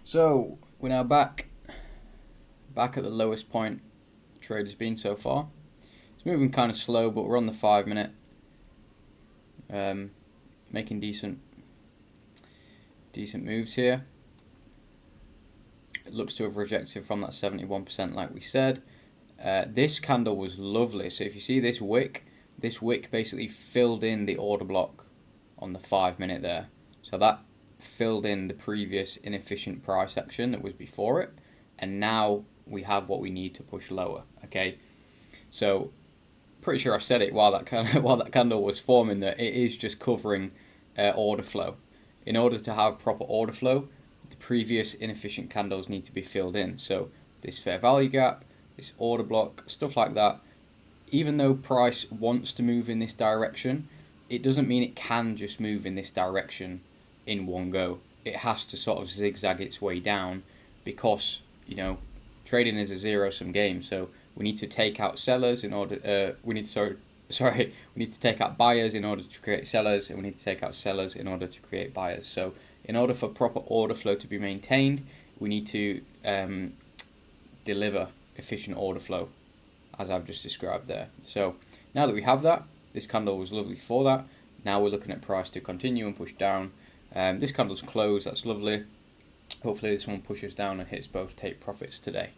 So we're now back at the lowest point the trade has been so far. It's moving kind of slow, but we're on the 5 minute, making decent moves here. It looks to have rejected from that 71% like we said. This candle was lovely. So if you see this wick basically filled in the order block on the 5 minute there. So that filled in the previous inefficient price action that was before it, and now we have what we need to push lower. Okay, so pretty sure I said it while that candle was forming, that it is just covering order flow. In order to have proper order flow, the previous inefficient candles need to be filled in. So this fair value gap, this order block, stuff like that. Even though price wants to move in this direction, it doesn't mean it can just move in this direction in one go. It has to sort of zigzag its way down, because, you know, trading is a zero-sum game. So we need to take out sellers in order. We need to take out buyers in order to create sellers, and we need to take out sellers in order to create buyers. So in order for proper order flow to be maintained, we need to deliver efficient order flow, as I've just described there. So now that we have that, this candle was lovely for that. Now we're looking at price to continue and push down. This candle's closed, that's lovely. Hopefully this one pushes down and hits both take profits today.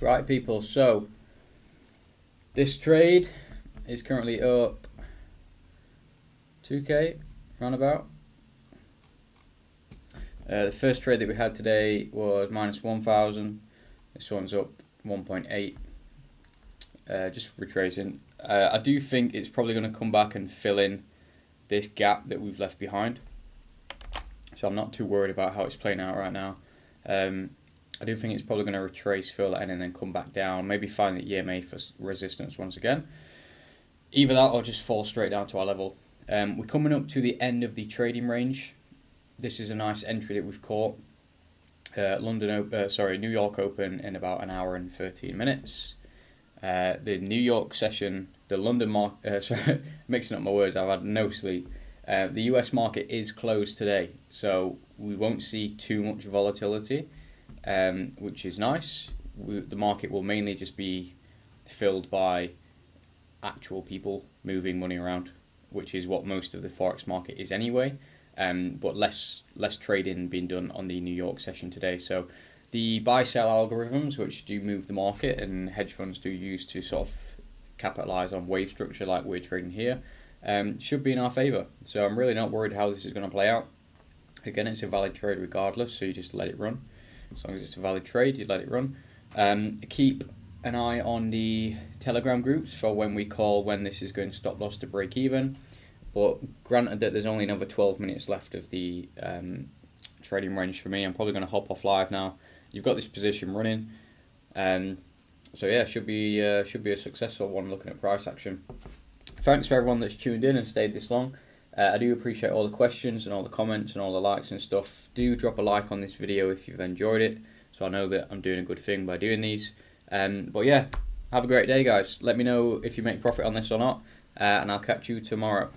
Right, people, so this trade is currently up 2k, roundabout. The first trade that we had today was minus 1,000. This one's up 1.8. Just retracing. I do think it's probably going to come back and fill in this gap that we've left behind. So I'm not too worried about how it's playing out right now. I do think it's probably going to retrace, fill that in, and then come back down. Maybe find the EMA for resistance once again. Either that or just fall straight down to our level. We're coming up to the end of the trading range. This is a nice entry that we've caught. New York Open in about an hour and 13 minutes. The New York session, the London market, sorry, mixing up my words, I've had no sleep. The US market is closed today, so we won't see too much volatility, which is nice. The market will mainly just be filled by actual people moving money around, which is what most of the Forex market is anyway. But less trading being done on the New York session today. So the buy-sell algorithms, which do move the market and hedge funds do use to sort of capitalize on wave structure like we're trading here, should be in our favor. So I'm really not worried how this is going to play out. Again, it's a valid trade regardless, so you just let it run. As long as it's a valid trade, you let it run. Keep an eye on the Telegram groups for when we call when this is going to stop loss to break even. But granted that there's only another 12 minutes left of the trading range for me, I'm probably going to hop off live now. You've got this position running, so yeah, should be a successful one looking at price action. Thanks for everyone that's tuned in and stayed this long. I do appreciate all the questions and all the comments and all the likes and stuff. Do drop a like on this video if you've enjoyed it, so I know that I'm doing a good thing by doing these. But yeah, have a great day, guys. Let me know if you make profit on this or not, and I'll catch you tomorrow.